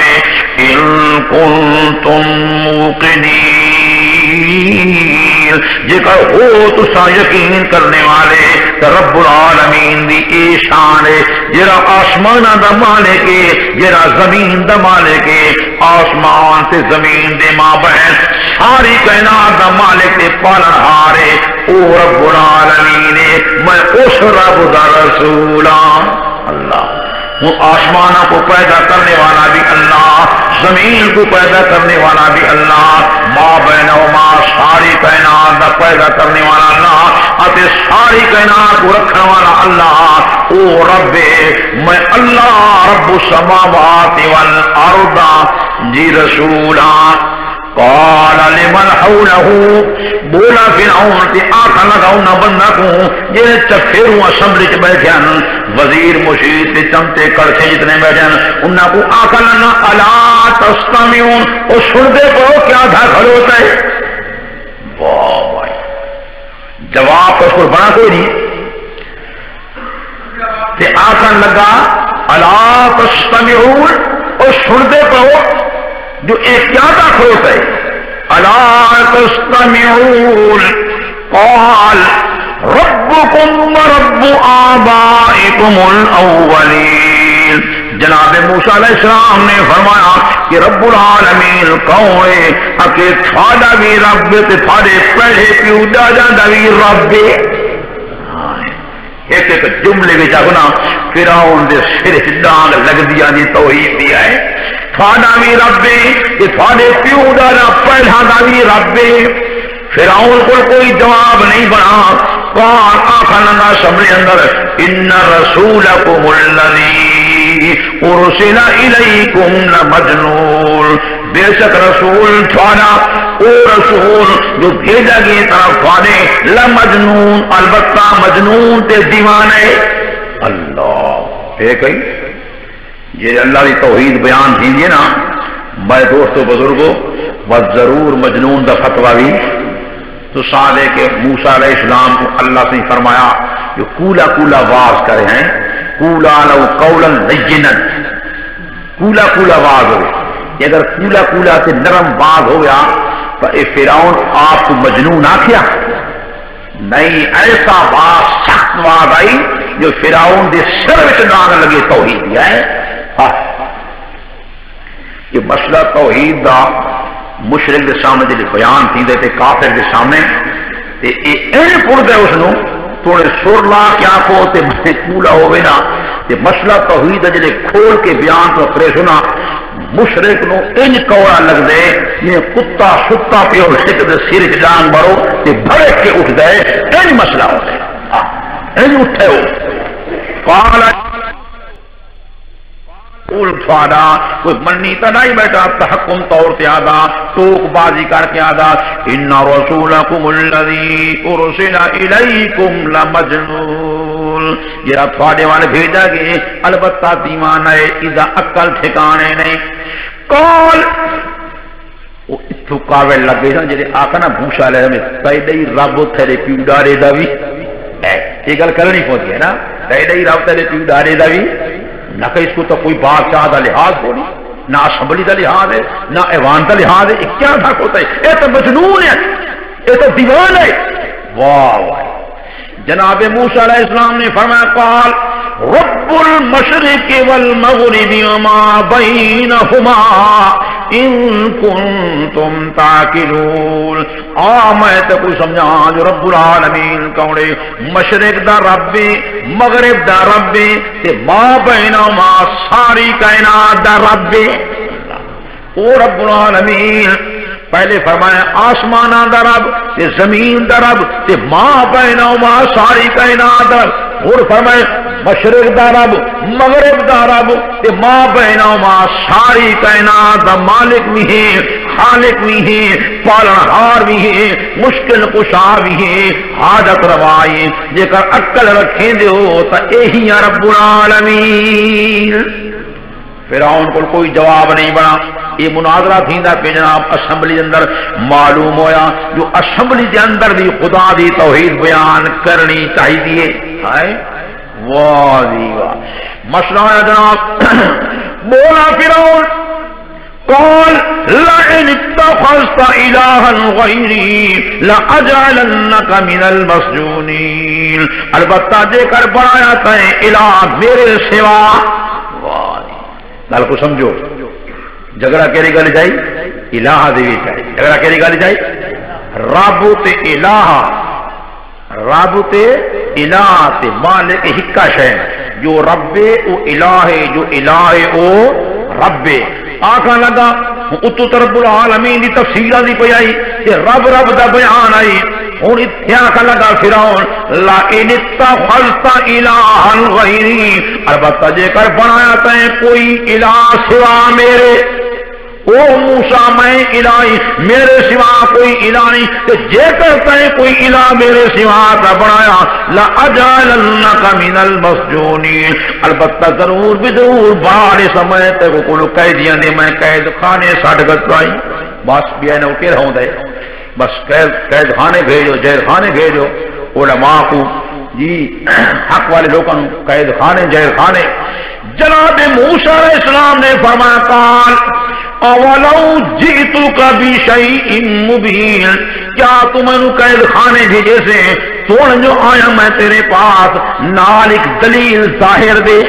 ان کنتم موقنین جکر ہو تو سا یقین کرنے والے رب العالمین دی اے شان ہے جرا آسمان دا مالک ہے جرا زمین دا مالک ہے آسمان تے زمین دے مابین ساری کائنات دا مالک تے پالنہار ہے او رب العالمین ہے میں اس رب دا رسولاں اللہ وہ آسمان کو پیدا کرنے والا بھی اللہ زمین کو پیدا کرنے والا بھی اللہ ما بینہما ساری کائنات دا پیدا کرنے والا اللہ اتے ساری کائنات کو رکھنے والا اللہ او رب میں اللہ رب السماوات والارض جی رسولا قال لمن حوله بولا فرعون تے آکھا لگا انہاں بندہ کو جنہیں چفیروں اسمبلی چ بیٹھے وزیر مشیر تے چمتے کڑچے جتنے بیٹھے انہاں کو آکھا لگا الا تستمعون او سن دے پڑو کیا تھا کھڑوتا ہے واہ بھائی جواب اس کو بنا کوئی نہیں تے آکھا لگا الا تستمعون او سن دے پڑو جو ایک کیا تھا کھڑوتا ہے الا تستمعون قال ربكم ورب آبائكم الاولین جناب موسیٰ علیہ السلام نے فرمایا کہ رب العالمین کون ہے کہ تھاڑا بھی رب تے تھاڑے پہلے پیو دادا دا بھی رب ایک ایک جملے میں جاگنا فرعون دے سر ڈانگ لگ دیا دی توحید دیا ہے تھاڑا بھی رب کہ تھاڑے پیو دادا پہلا دا بھی رب فرعون کو کوئی جواب نہیں بنا قال آخرنا سمجھ اندر ان رسولکم الذی ارسل الیکم لمجنون بے شک رسول تھوانا او رسول جو بھیجا گئی طرف تھوانے لمجنون البتہ مجنون تے دیوانے اللہ ایک ہی یہ اللہ کی توحید بیان دیجئے نا میں دوستو بزرگو بس ضرور مجنون دا فتوہ بھی تو سالے کے موسیٰ علیہ السلام کو اللہ سے فرمایا جو کولا کولا واز کرے ہیں کولا لو قولا لینا کولا کولا واز ہوئے اگر کولا کولا سے نرم واز ہو گیا تو اے فرعون آپ کو مجنون آکھیا نہیں ایسا واز سخت واز آئی جو فرعون دے سر وچ ڈانگ لگے توحید دیا ہے یہ مسئلہ توحید دا مشرک دے سامنے جلے بیان تھی دے تے کافر دے سامنے تے اے پڑھ دے اس نو توڑے سر لا کیا کو تے کولا ہوئے نا تے مسئلہ توحید جلے کھول کے بیان تو کرے سنا مشرک نو انج کوڑا لگ دے یہ کتا ستا پیو سک دے سر جان برو تے بھڑے کے اٹھ دے انج مسئلہ ہو دے انج اٹھے ہو قال تھوڑا کوئی منی تا نہیں بیٹھا تحکم طور تے آدھا توک بازی کر کے آدھا ان رسولکم الذی ارسل الیکم لمجنون یہ تھوڑے والے بھیجا گئے البتہ دیوان ہے اذا عقل ٹھکانے نہیں کال وہ اتھو کاول لگے نا جلے آقا نا بھوشا لے ہمیں تیدئی رب تھرے پیو ڈارے دا بھی یہ گل کرنی پہنچی ہے نا تیدئی رب تھرے پیو ڈارے دا بھی نہ کہ اس کو تو کوئی بادشاہ کا لحاظ ہو نہیں نہ اسمبلی کا لحاظ ہے نہ ایوان کا لحاظ ہے کیا فرق ہوتا ہے یہ تو مجنون ہے یہ تو دیوان ہے واہ واہ جناب موسیٰ علیہ السلام نے فرمایا قال رب المشرق والمغرب وما بینہما ان کنتم تاکلون میں تو کوئی سمجھا جو رب العالمین کوڑے مشرق دا رب مغرب دا رب تے ما بینہما ساری کائنات دا رب او رب العالمین پہلے فرمایا آسمانہ دا رب تے زمین دا رب تے ما بینہما ساری کائنات دا اور فرمائے مشرق دا رب مغرب دا رب تے ما بینہما ساری کائنات دا مالک بھی ہے خالق بھی ہے پالنہار بھی ہے مشکل کشا بھی ہے حاجت روائی جے کر عقل رکھیں دے ہو تا ایہی رب العالمین فرعون کو کوئی جواب نہیں بنا یہ مناظرہ تھیندا پہ جناب اسمبلی اندر معلوم ہویا جو اسمبلی کے اندر بھی خدا دی توحید بیان کرنی چاہیے ہے واہ جی واہ مسئلہ ہے جناب بولا فرعون قال لئن اتخذت الہا غیری لأجعلنک من المسجونین البتہ جے کر بنایا تھے الہ میرے سوا گل کو سمجھو جھگڑا کیری گل جائی الہ دیوی چاہیے جھگڑا کیری گل جائی رب تے الہ رب تے الہ تے مالک ہکا شے جو رب او الہ ہے جو الہ او رب آکھا لگا اتو رب العالمین دی تفسیرہ دی پہ آئی کہ رب رب دا بیان آئی ہوں اتنے آخر لگا فرعون لئن اتخذت الہا غیری، البتہ جے کر بنایا تے کوئی الہ سوا میرے، او موسیٰ میں الہی میرے سوا کوئی الہ نہیں، کہ جے کرتا ہے کوئی الہ میرے سوا کا بنایا لَأَجْعَلَنَّكَ مِنَ الْمَسْجُونِينَ، البتہ ضرور بھی ضرور بارے سمجھتے کو کلو قیدیاں نے میں قید خانے ساڑھ گت آئی، بس بھی آئینے اٹھے رہوں دے، بس قید خانے بھیجو، جیل خانے بھیجو، علماء کو جی حق والے لوگوں قید خانے جیل خانے۔ جناب موسیٰ علیہ السلام نے فرمایا قال اولو جئتک بشیء مبین، کیا تم نے قید خانے بھیجے سے توڑ جو آیا میں تیرے پاس نال ایک دلیل ظاہر دے،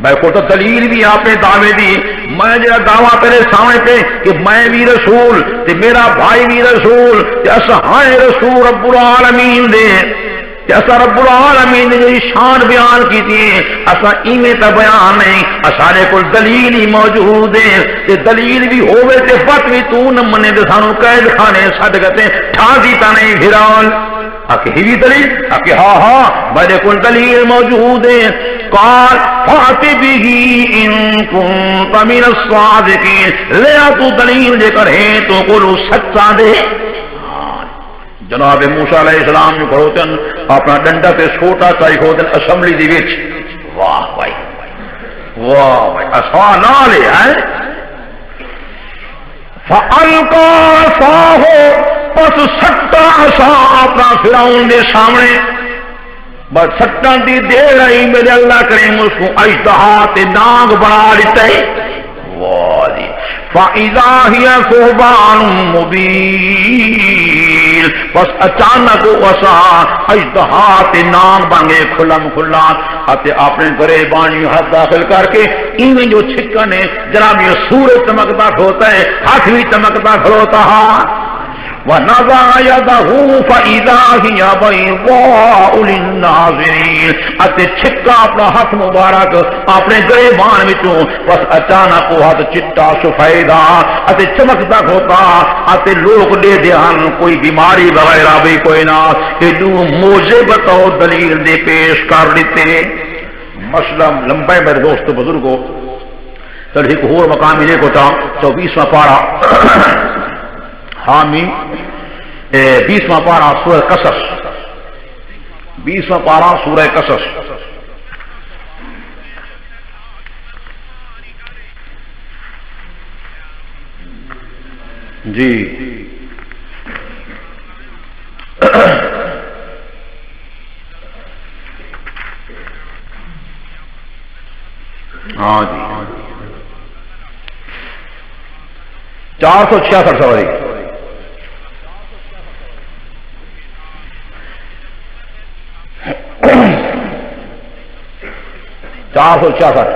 میں کو تو دلیل بھی آپ نے دعوے دی، میں جا دعویٰ تیرے سامنے پہ کہ میں بھی رسول تے میرا بھائی بھی رسول تے اسہائے رسول رب العالمین دے، ایسا رب العالمین نے جو شان بیان کی تھی ایسا ایمیں تا بیان نہیں، اسارے کو دلیل ہی موجود ہے، تے دلیل بھی ہوئے تے بات بھی تو نمنے دے سانو قید خانے سڑ گتے ٹھا دیتا نہیں فرعون، آکے ہی بھی دلیل، آکے ہاں میرے کو دلیل موجود ہے، قال فاتی بھی ان کنت من الصادقین، لیا تو دلیل دے کر ہے تو قلو سچا دے۔ جناب موسیٰ علیہ السلام نے کھڑوتن اپنا ڈنڈا تے چھوٹا چاہی کھڑوتن اسمبلی دی وچ، واہ بھائی واہ بھائی اساں نہ لے ہیں، فَأَلْقَا عَصَاهُ، پس سٹا عصا اپنا فرعون دے سامنے، بس سٹا دی دے رہی میرے اللہ کریم اس کو اجدہا تے ناگ بنا لیتا ہے، واہ دی فَإِذَا هِيَ ثُعْبَانٌ مُبِينٌ، بس اچانک وسا اجدہا تے نام بانگے کھلم کھلا اتے اپنے گرے بانی ہاتھ داخل کر کے ایویں جو چھکن ہے جناب یہ سورج چمکتا کھوتا ہے، ہاتھ بھی چمکتا کھلوتا ہے، وَنَزَعَ يَدَهُ فَإِذَا هِيَ بَيْضَاءُ لِلنَّاظِرِينَ، اتے چھکا اپنا ہاتھ مبارک اپنے گریبان وچوں بس اچانک وہ ہاتھ چٹا سفیدا اتے چمکدا کھوتا اتے لوگ دے دھیان کوئی بیماری وغیرہ بھی کوئی نہ، ایڈو موجے بتاؤ دلیل دے پیش کر دیتے۔ مسئلہ لمبا ہے میرے دوست بزرگوں، چل ایک اور مقام ملے کو تھا 24واں پارہ حامی 20واں پارہ سورہ قصص، 20واں پارہ سورہ قصص، جی ہاں جی 466 سواری 466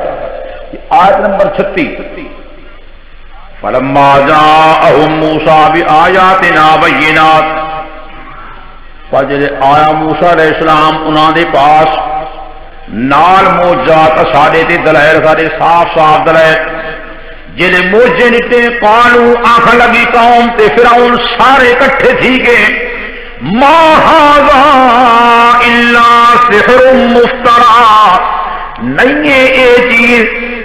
آیت نمبر 36 فلما جاءهم موسیٰ بآیاتنا بینات، فجر آیا موسیٰ علیہ السلام انہاں دے پاس نال موجات ساڑے تے دلائل ساڑے صاف صاف دلائل، جلے موجے نتے قالو آنکھ لگی قوم تے فرعون سارے کٹھے تھی کے ما ھذا الا سحر مفترا، نہیں ہے اے چیز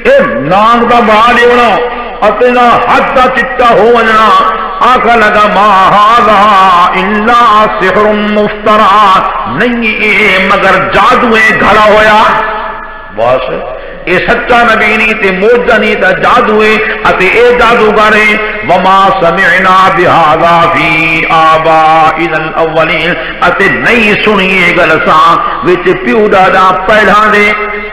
اے نانگ دا بڑا لیونا اپنا حد دا چٹا ہو وجنا، آنکھ لگا ما ھذا الا سحر مفترا، نہیں اے مگر جادویں گھڑا ہویا، بس اے سچا نبی نہیں تے موجہ نہیں تا جادوئے اتے اے جادوگرے، وما سمعنا بہذا فی آبائنا الاولین، اتے نہیں سنیے گلساں وچ پیو دادا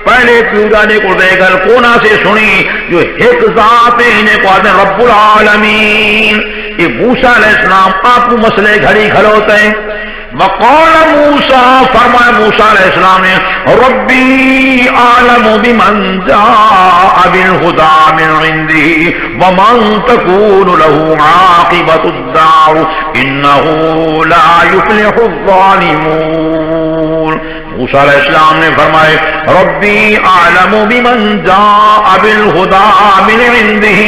پہلے پیو دادے کو دے گل کونا سے سنی جو ایک ذات انہیں کو آدھے رب العالمین۔ یہ موسیٰ علیہ السلام آپ کو مسئلے گھڑی کھلوتے ہیں، وقال موسیٰ، فرمائے موسیٰ علیہ السلام نے ربی عالم بمن جاء بالہدی من عندہ ومن تکون له عاقبۃ الدار انہ لا یفلح الظالمون۔ موسیٰ علیہ السلام نے فرمائے ربی عالم بمن جاء بالہدی من عندہ،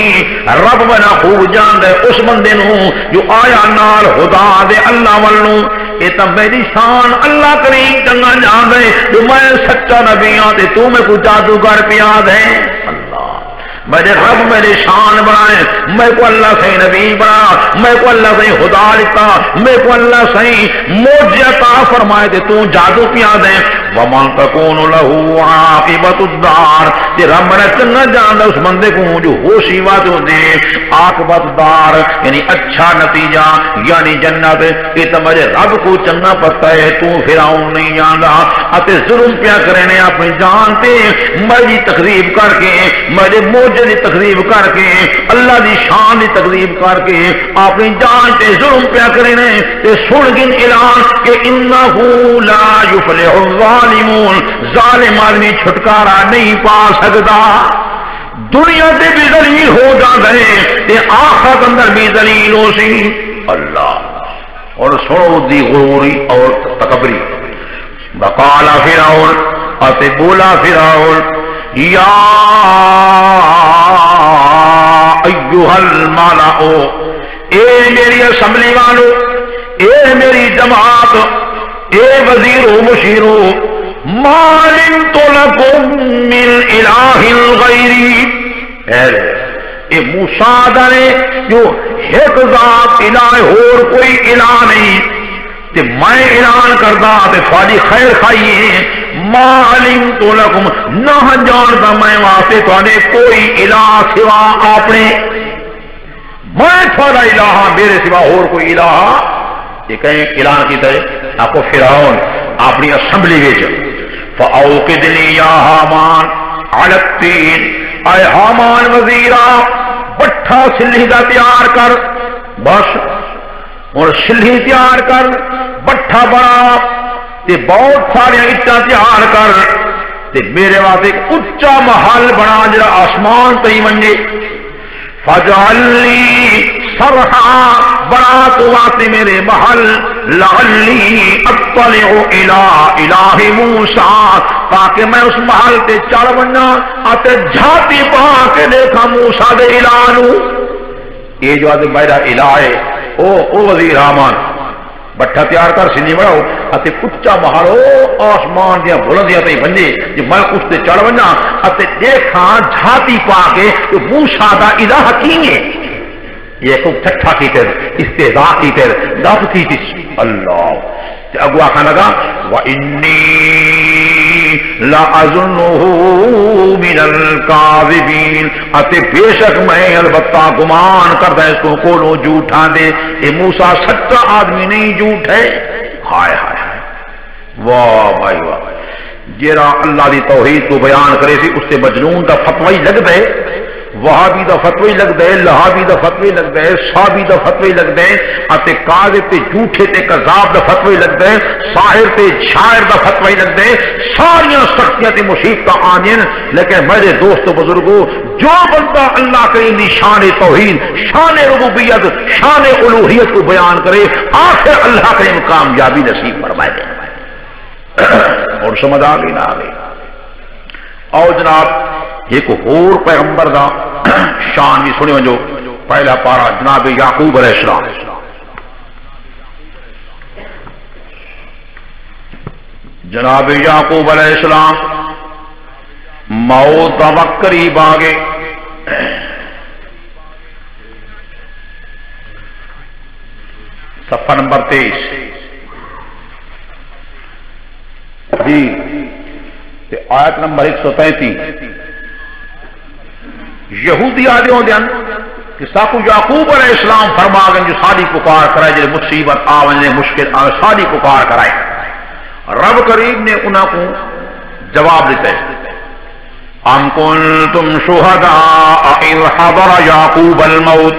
رب بنا خوب جان دے اس بندے نو جو آیا نال ہدا دے اللہ والنو، یہ تو میری شان اللہ کریم چنگا جان دے جو میں سچا نبی ہاں تے تو میں کوئی جادوگر پیا دے میرے رب میرے شان بنائے میں کو اللہ سے نبی بنا میں کو اللہ سے خدا لکھا میں کو اللہ سے موجزہ فرمائے تے تو جادو پیا دے وَمَنْ تَكُونُ لَهُ عَاقِبَةُ الدَّارِ تے رب میرا چنگا جان اس بندے کو جو ہوشی بات ہو دے عاقبت دار یعنی اچھا نتیجہ یعنی جنت یہ تو میرے رب کو چنگا پتہ ہے تو فرعون نہیں جاندا اتے ظلم پیا کرنے اپنی جان تے میری تقریب کر کے میرے موجے دی تقریب کر کے اللہ دی شان دی تقریب کر کے اپنی جان تے ظلم پیا کرنے تے سن گن اعلان کہ انه لا يفلح الظالمون ظالم آدمی چھٹکارا نہیں پا سکتا دنیا تے بھی ذلیل ہو جاندے تے آخرت اندر بھی ذلیل ہو سی اللہ اور سنو دی غروری اور تکبری وقال فرعون اتے بولا فرعون یا ایھا الملأ اے میری اسمبلی والو اے میری جماعت اے وزیر و مشیرو ما علمت لکم من الہ غیری اے موسیٰ نے جو ایک ذات الہ اور کوئی الہ نہیں تے میں اعلان کردا تے تھوڑی خیر خائیے ما علمت لکم نہ جانتا میں واسطے تھوڑے کوئی الہ سوا اپنے میں تھوڑا الہ میرے سوا اور کوئی الہ یہ کہیں اعلان کی طرح آپ کو فرعون اپنی اسمبلی وچ فاوقد لی یا حامان علی الطین اے حامان وزیرا بٹھا سلھی دا تیار کر بس اور سلھی تیار کر بٹھا بڑا تے بہت سارے اٹا تیار کر تے میرے واسطے ایک اچا محل بنا جڑا آسمان تے منجے فجعل لی صرحا بنا تو واسطے میرے محل لعلی اطلع الى الہ موسیٰ تاکہ میں اس محل تے چڑھ بنا اتے جھاتی پا کے دیکھا موسیٰ دے الہ نو یہ جو آدھے میرا الہ ہے او وزیر حامان بٹھا تیار کر سنی بڑھاؤ اتے اچا محل او آسمان دیا بلندیاں تے بنجے جو میں اس تے چڑھ بنا اتے دیکھا جھاتی پا کے تو موسیٰ دا الہ کی ہے یہ خوب ٹھٹھا کی تیر استہزاء کی تیر دافتی تیس اللہ اگوا کھا لگا وَإِنِّي لَأَظُنُّهُ مِنَ الْكَاذِبِينَ اتے بے شک میں البتہ گمان کرتا ہے اس کو کولو جھوٹا دے یہ موسیٰ سچا آدمی نہیں جھوٹ ہے ہائے ہائے ہائے واہ بھائی واہ جیرا اللہ دی توحید کو بیان کرے سی اس سے مجنون دا فتوی لگ دے وہابی دا فتوی لگ دے لہابی دا فتوی لگ دے صحابی دا فتوی لگ دے اتے کاذب تے جھوٹے تے کذاب دا فتوی لگ دے ساحر تے شاعر دا فتوی لگ دے ساریاں سختیاں تے مصیبتاں آنین لیکن میرے دوستو بزرگو جو بندہ اللہ کریم دی شان توحید شان ربوبیت شان الوہیت کو بیان کرے آخر اللہ کریم کامیابی نصیب فرمائے دے اور سمجھ آ گئی نہ آ گئی اور جناب ایک اور پیغمبر دا شان بھی سنی ونجو پہلا پارا جناب یعقوب علیہ السلام جناب یعقوب علیہ السلام موت دا وقت قریب آگے صفحہ نمبر 23 جی آیت نمبر 133 یہودی آدھے ہوں دیان کہ ساکو یعقوب علیہ السلام فرما گئے جو ساری پکار کرائے جلے مصیبت آونے مشکل آونے ساری پکار کرائے رب کریم نے انہوں کو جواب دیتے ہیں ام کنتم شہداء اذ حضر یعقوب الموت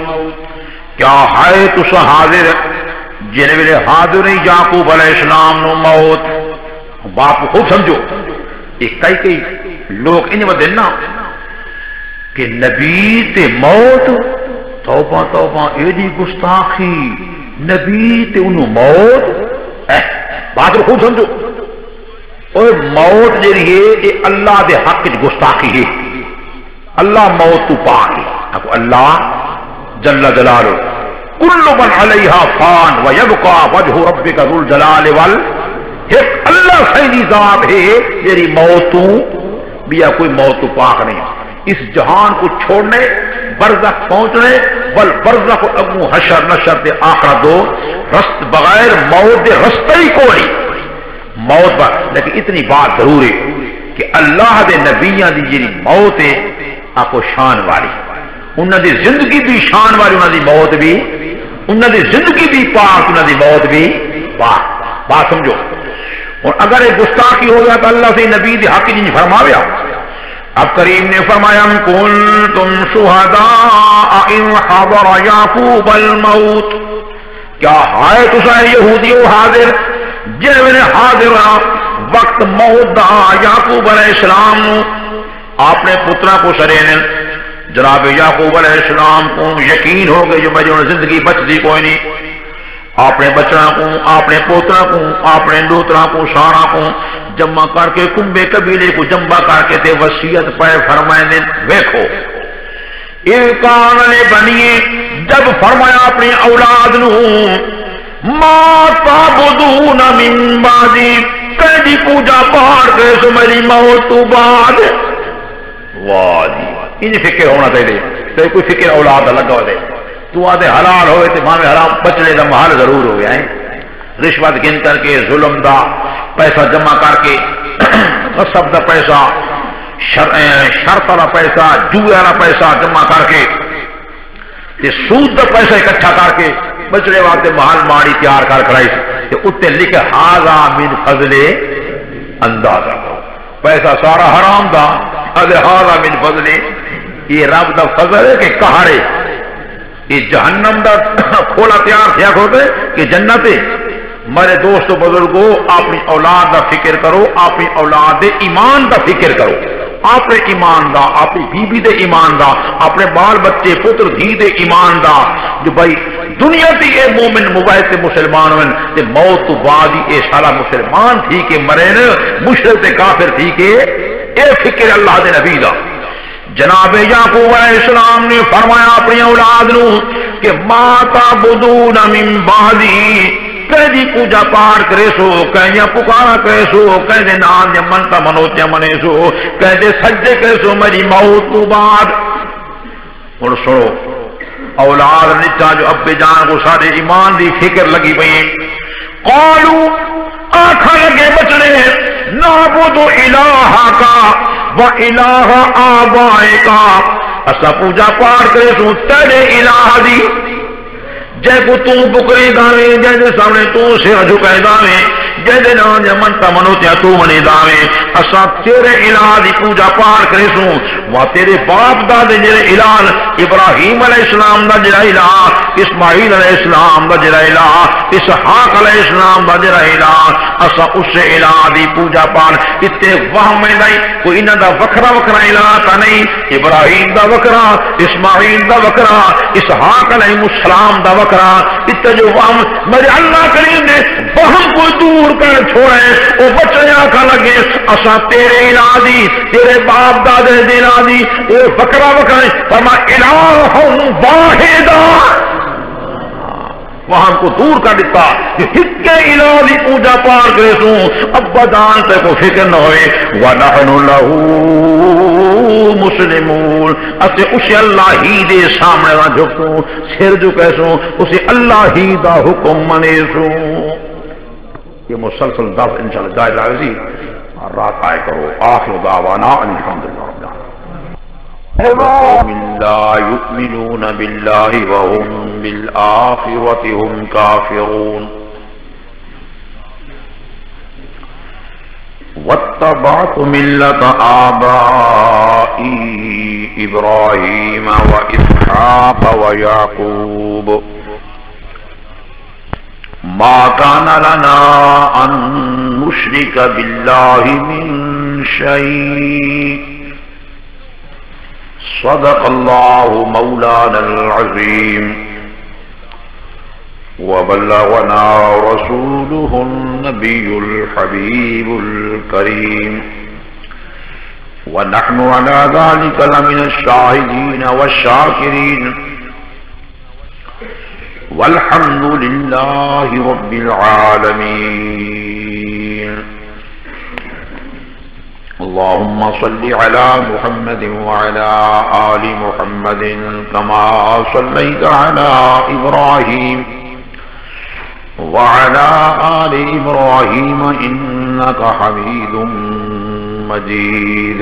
کیا ہے تس حاضر جنہیں میرے حاضر یعقوب علیہ السلام نو موت باپ کو خوب سمجھو ایک کئی لوگ انہیں میں دینا کہ نبی تے موت توبہ توبہ ایڈی گستاخی نبی تے انہوں موت بات کو خوب سمجھو اور موت جی ہے یہ اللہ دے حق گستاخی ہے اللہ موت تو پاک ہے اللہ جل جلالہ کل من علیہا فان ویبقا وجہ ربک ذو الجلال ایک اللہ سیدی ذات ہے جیری موتوں بیا کوئی موت پاک نہیں اس جہان کو چھوڑنے برزخ پہنچنے بل برزخ اگو حشر نشر دے آخرہ دو رست بغیر موت دے رستہ ہی کوئی موت پر لیکن اتنی بات ضرور ہے کہ اللہ دے نبیان دی جیری موت ہے آپ کو شان والی انہوں دی زندگی بھی شان والی انہوں دی موت بھی انہوں دی زندگی بھی پاک انہوں دی موت بھی پاک بات سمجھو اور اگر ایک گستاخی ہو گیا تو اللہ سے نبی دی حق نہیں فرمایا اب کریم نے فرمایا کنتم شہداء اذ حضر یعقوب الموت کیا ہائے تسا یہودیو حاضر جنہیں نے حاضر وقت موت دا یعقوب علیہ السلام آپ نے پترا کو سرین جناب یعقوب علیہ السلام کو یقین ہو گئے جو مجھے زندگی بچ دی کوئی نہیں اپنے بچڑا کو اپنے پوترا کو اپنے دوترا کو سارا کو جمع کر کے کنبے قبیلے کو جمع کر کے تے وصیت پہ فرمائے دیں دیکھو ارکان نے بنیے جب فرمایا اپنی اولاد نو ما تعبدون من بعدی کہدی پوجا پاڑ کے سو میری موت تو بعد واہ جی انہیں فکر ہونا چاہیے تو کوئی فکر اولاد لگا ہو دے تو آدھے حلال ہوئے تو ماں حرام بچنے کا محال ضرور ہو گیا ہے رشوت گن کر کے ظلم دا پیسہ جمع کر کے غصب دا پیسہ شرط والا پیسہ جوئے والا پیسہ جمع کر کے سود دا پیسہ اکٹھا کر کے بچنے واسطے محال ماڑی تیار کر کرائی اتنے لکھے ہاذا من فضل اندازہ پیسہ سارا حرام دا ہاذا من فضل یہ رب دا فضل ہے کہ کہارے یہ جہنم دا کھولا تیار تھیا کھوتے کہ جنت ہے میرے دوستو بزرگو اپنی اولاد دا فکر کرو اپنی اولاد دے ایمان دا فکر کرو اپنے ایمان دا اپنی بیوی دے ایمان دا اپنے بال بچے پتر دھی دے ایمان دا جو بھائی دنیا تی اے مومن موبائل سے مسلمان ہوئن تے موت تو بعد ہی اے سالہ مسلمان تھی کہ مرین مشرک تے کافر تھی کہ اے فکر اللہ دے نبی دا جناب یعقوب علیہ السلام نے فرمایا اپنی اولاد نو کہ ما تعبدون من بعدی کہدی پوجا پاٹ کرے سو کہدی پکارا کرے سو کہدی نام منتا منوچیا منے سو کہدی سجدے کرے سو میری موت تو بعد اور سنو اولاد نچا جو اب جان کو سارے ایمان دی فکر لگی پئی قالو آنکھا لگے بچنے نعبد الہا کا وَإِلَٰهَ آبَائِكَ اسا پوجا پاٹ کرے سو تیرے الہ دی جے کو تو بکری داوے جے دے سامنے تو سر جھکائے داوے جے دے نام جے منتا منوتیا تو منی داوے اسا تیرے الہ دی پوجا پاٹ کرے سو وہ تیرے باپ دادے جڑے الہ ابراہیم علیہ السلام دا جڑا الہ اسماعیل علیہ السلام دا جڑا الہ اسحاق علیہ السلام دا جڑا الہ اسا اس الہ دی پوجا پاٹ اتنے وہم میں نہیں کوئی انہاں دا وکھرا وکھرا الہ تا نہیں ابراہیم دا وکھرا اسماعیل دا وکھرا اسحاق علیہ السلام دا وکھرا اتنے جو وہم میرے اللہ کریم نے وہم کو دور کر چھوڑے وہ بچے آنکھا لگے اسا تیرے الہ دی تیرے باپ دادے دی الہ دی وہ وکھرا وکھرا فرما الہ واحدہ وہاں کو دور کر دیتا کہ ہکے الہ دی پوجا پار کرے سوں ابا جان تے کو فکر نہ ہوئے وَنَحْنُ لَهُ مُسْلِمُونَ اسے اسے اللہ ہی دے سامنے نہ جھکوں سر جھکے سوں اسے اللہ ہی دا حکم منے سوں یہ مسلسل دف انشاءاللہ جائے راضی اور رات آئے کرو آخر دعوانا الحمدللہ رب العالمین قوم لا يؤمنون بالله وهم بالآخرة هم كافرون واتبعت ملة آبائي إبراهيم وإسحاق ويعقوب ما كان لنا أن نشرك بالله من شيء صدق الله مولانا العظيم وبلغنا رسوله النبي الحبيب الكريم ونحن على ذلك لمن الشاهدين والشاكرين والحمد لله رب العالمين. اللهم صل على محمد وعلى آل محمد كما صليت على إبراهيم وعلى آل إبراهيم إنك حميد مجيد.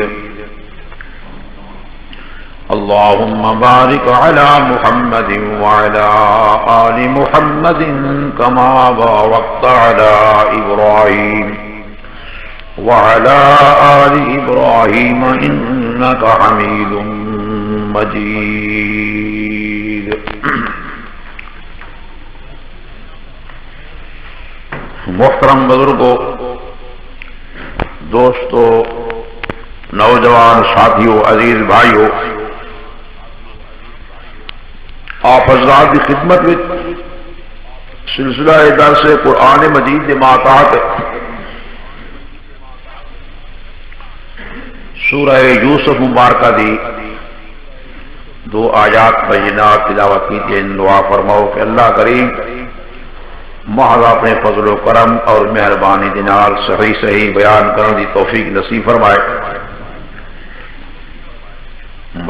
اللهم بارك على محمد وعلى آل محمد كما باركت على إبراهيم وعلى آل إبراهيم إنك حميد مجيد. محترم بزرگوں، دوستو، نوجوان ساتھیوں، عزیز بھائیوں، آپ حضرات کی خدمت میں سلسلہ درس قرآن مجید کے ماتحت سورہ یوسف مبارکہ دی 2 آیات بینات تلاوت کی تھی. دعا فرماؤ کہ اللہ کریم محض اپنے فضل و کرم اور مہربانی دے نال صحیح صحیح بیان کرنے دی توفیق نصیب فرمائے.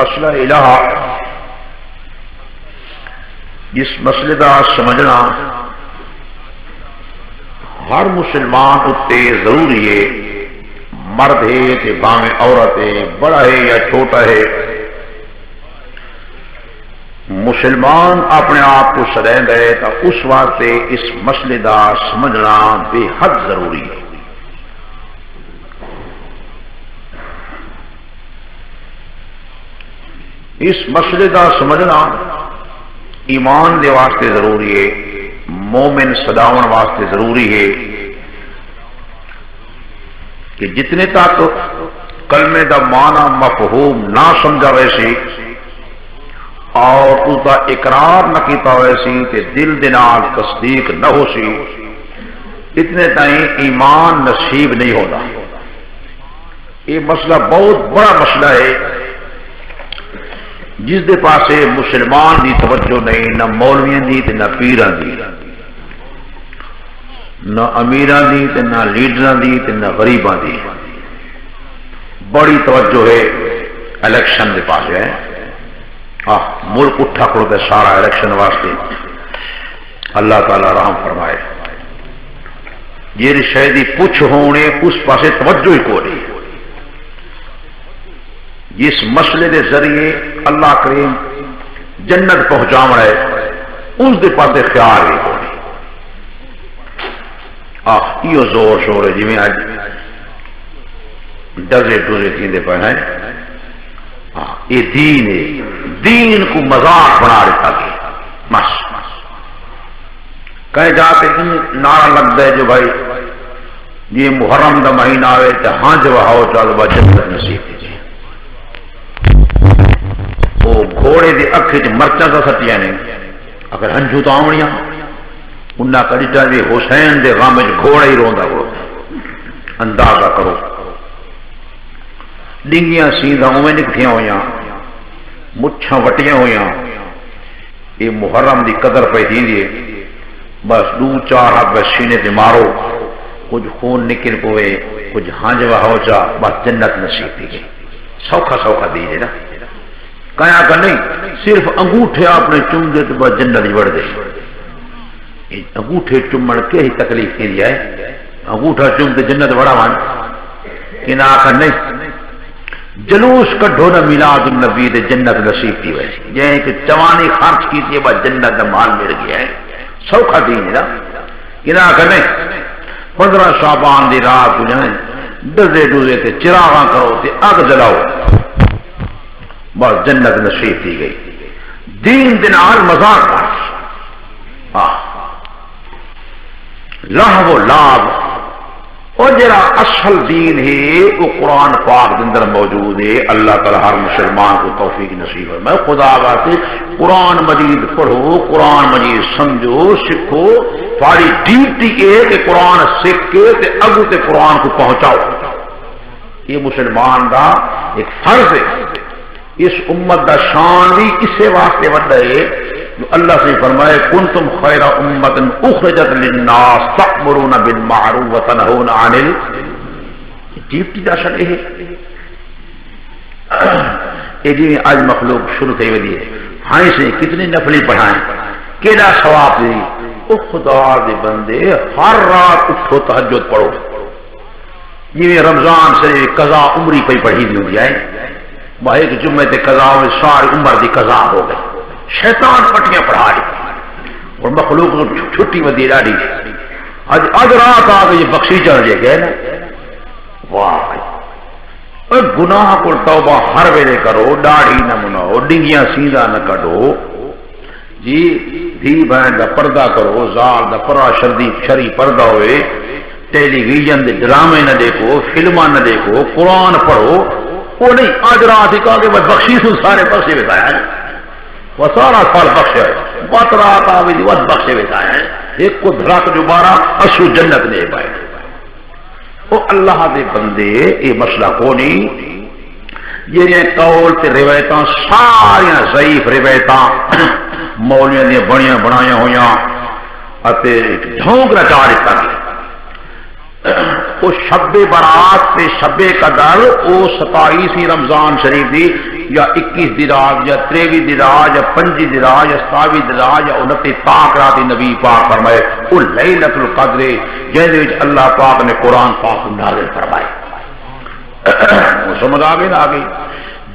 مسئلہ الہ، جس مسئلے دا سمجھنا ہر مسلمان اتے ضروری ہے، مرد ہے تے باویں عورت ہے، بڑا ہے یا چھوٹا ہے. مسلمان اپنے آپ کو سدیندا ہے تو اس واسطے اس مسئلے دا سمجھنا بے حد ضروری ہے. اس مسئلے دا سمجھنا ایمان دے واسطے ضروری ہے، مومن صداون واسطے ضروری ہے کہ جتنے تک کلمے دا معنی مفہوم نہ سمجھا ویسی اور اس کا اقرار نہ کیتا ویسی تے دل دے نال تصدیق نہ ہو سی، اتنے تائیں ایمان نصیب نہیں ہوتا. یہ مسئلہ بہت بڑا مسئلہ ہے جس دے پاسے مسلمان دی توجہ نہیں، نہ مولویاں دی تے نہ پیراں دی، نہ امیراں دی تے نہ لیڈراں دی تے نہ غریباں دی. بڑی توجہ ہے الیکشن دے پاسے ہے. ملک اٹھا کھڑوتا ہے سارا الیکشن واسطے. اللہ تعالی رحم فرمائے. جیڑی شے دی پوچھ ہونے اس پاسے توجہ ہی کو نہیں. جس مسئلے دے ذریعے اللہ کریم جنت پہنچاونا ہے اس دے پاسے خیال ہی کو نہیں. یہ زور شور ہے جی میں آج ڈزے ڈوزے تھیندے پہ ہیں. یہ دین ہے، دین کو مذاق بنا دیتا گیا. بس کہیں جاتے نعرہ لگتا ہے جو بھائی یہ محرم دا مہینہ آئے تو ہاں جو ہاؤ چل با جنت نصیب دیجیے. وہ گھوڑے دی اکھے چ مرچاں کا سٹیاں نے اگر ہنجو تو آوڑیاں انہاں کڈیٹا بھی حسین دے غم وچ گھوڑا ہی روندا ہو. اندازہ کرو ڈنگیاں سیدھاں اویں نکٹیاں ہویاں، مچھاں وٹیاں ہویاں. یہ محرم دی قدر پہ دیجیے. بس 2-4 ہاتھ سینے تے مارو، کچھ خون نکل پوے، کچھ ہانج ہو جا، بس جنت نصیب دی گئی. سوکھا سوکھا دیجیے نا. کہا کہ نہیں صرف انگوٹھے آپ نے چوم دے تو بس جنت ہی بڑھ گئی. انگوٹھے چومن کے ہی تکلیف کی ہے. انگوٹھا چوم تے جنت بڑا مان کہ نہ آخر نہیں. جلوس کڈھو نہ میلاد النبی دے جنت نصیب کی ویسی جائیں کہ چوانی خرچ کی تھی بس جنت دا مال مل گیا ہے. سوکھا دین ہے نا کہ نہ آخر نہیں. 15 شعبان دی رات کو جائیں ڈزے ڈوزے تے چراغاں کرو تے اگ جلاؤ، بس جنت نصیب کی گئی. دین دے نال مذاق بس لہو لاب. اور جڑا اصل دین ہے وہ قرآن پاک کے اندر موجود ہے. اللہ تعالی ہر مسلمان کو توفیق نصیب ہے. میں خدا واسطے قرآن مجید پڑھو، قرآن مجید سمجھو، سکھو. تھوڑی ڈیوٹی ہے کہ قرآن سکھ کے تے اگو تے قرآن کو پہنچاؤ. یہ مسلمان دا ایک فرض ہے. اس امت دا شان بھی اسے واسطے بڑھتا ہے اللہ سے فرمائے کنتم خیر امت اخرجت للناس تأمرون بالمعروف وتنہون عن ڈیوٹی دا شکے ہے یہ جی آج مخلوق شروع تھے ودی ہے ہاں سے کتنے نفلی پڑھائیں کیڑا ثواب دی او خدا دے بندے ہر رات اٹھو تہجد پڑھو یہ رمضان سے قضا عمری پہ پڑھی دی ہوئی ہے باہر کے جمعے تے قضا ہوئے ساری عمر دی قضا ہو گئی شیطان پٹیاں پڑھا لی اور مخلوق کو چھٹی ودی ڈاڑی اج رات آ گئی بخشی چڑھ جائے گئے نا واہ گناہ کو توبہ ہر ویلے کرو داڑھی نہ مناؤ ڈنگیاں سیدھا نہ کڈو جی دھی بہن دا پردہ کرو زال دا پرا شری پردہ ہوئے ٹیلی ویژن دے ڈرامے نہ دیکھو فلماں نہ دیکھو قرآن پڑھو وہ نہیں آج رات ہی کہا کہ میں بخشی سے سارے بخشے بتایا ہے وہ سارا سال بخشے بات رات آ گئی بس بخشے بتایا ہے ایک کو دھڑک جو بارہ اصو جنت نے پائے وہ اللہ دے بندے یہ مسئلہ کو نہیں یہ قول تے روایتاں ساریاں ضعیف روایتاں مولویاں دی بڑیاں بنایا ہویاں اتے ڈھونگ رچا دیتا وہ شب برات تے شب قدر او 27 رمضان شریف دی یا 21 دی رات یا 23 دی رات یا 5 دی رات یا 27 دی رات یا 29 پاک رات نبی پاک فرمائے او لیلۃ القدر جن وچ اللہ پاک نے قرآن پاک نازل فرمائے وہ سمجھ آ گئی نہ آ گئی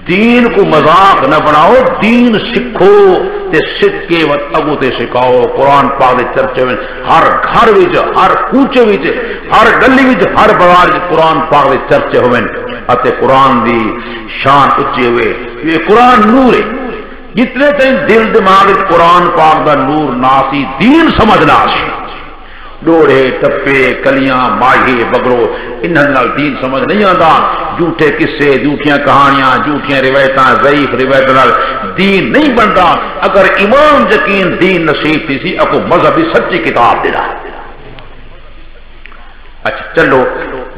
دین کو مذاق نہ بناؤ دین سکھو تے سکے و اگو تے سکھاؤ قرآن پاک دے چرچے میں ہر گھر وچ ہر کوچے وچ ہر گلی وچ ہر بازار وچ قرآن پاک دے چرچے ہوئن اتے قرآن دی شان اچھی ہوئے یہ قرآن نور ہے جتنے تین دل دماغ قرآن پاک دا نور ناسی دین سمجھنا سی ڈوڑے ٹپے کلیاں ماہی بگرو انہاں دین سمجھ نہیں آتا جھوٹے قصے جھوٹیاں کہانیاں جھوٹیاں روایتاں ضعیف روایتاں دین نہیں بنتا اگر ایمان یقین دین نصیب تھی سی اکو مذہبی سچی کتاب دینا اچھا چلو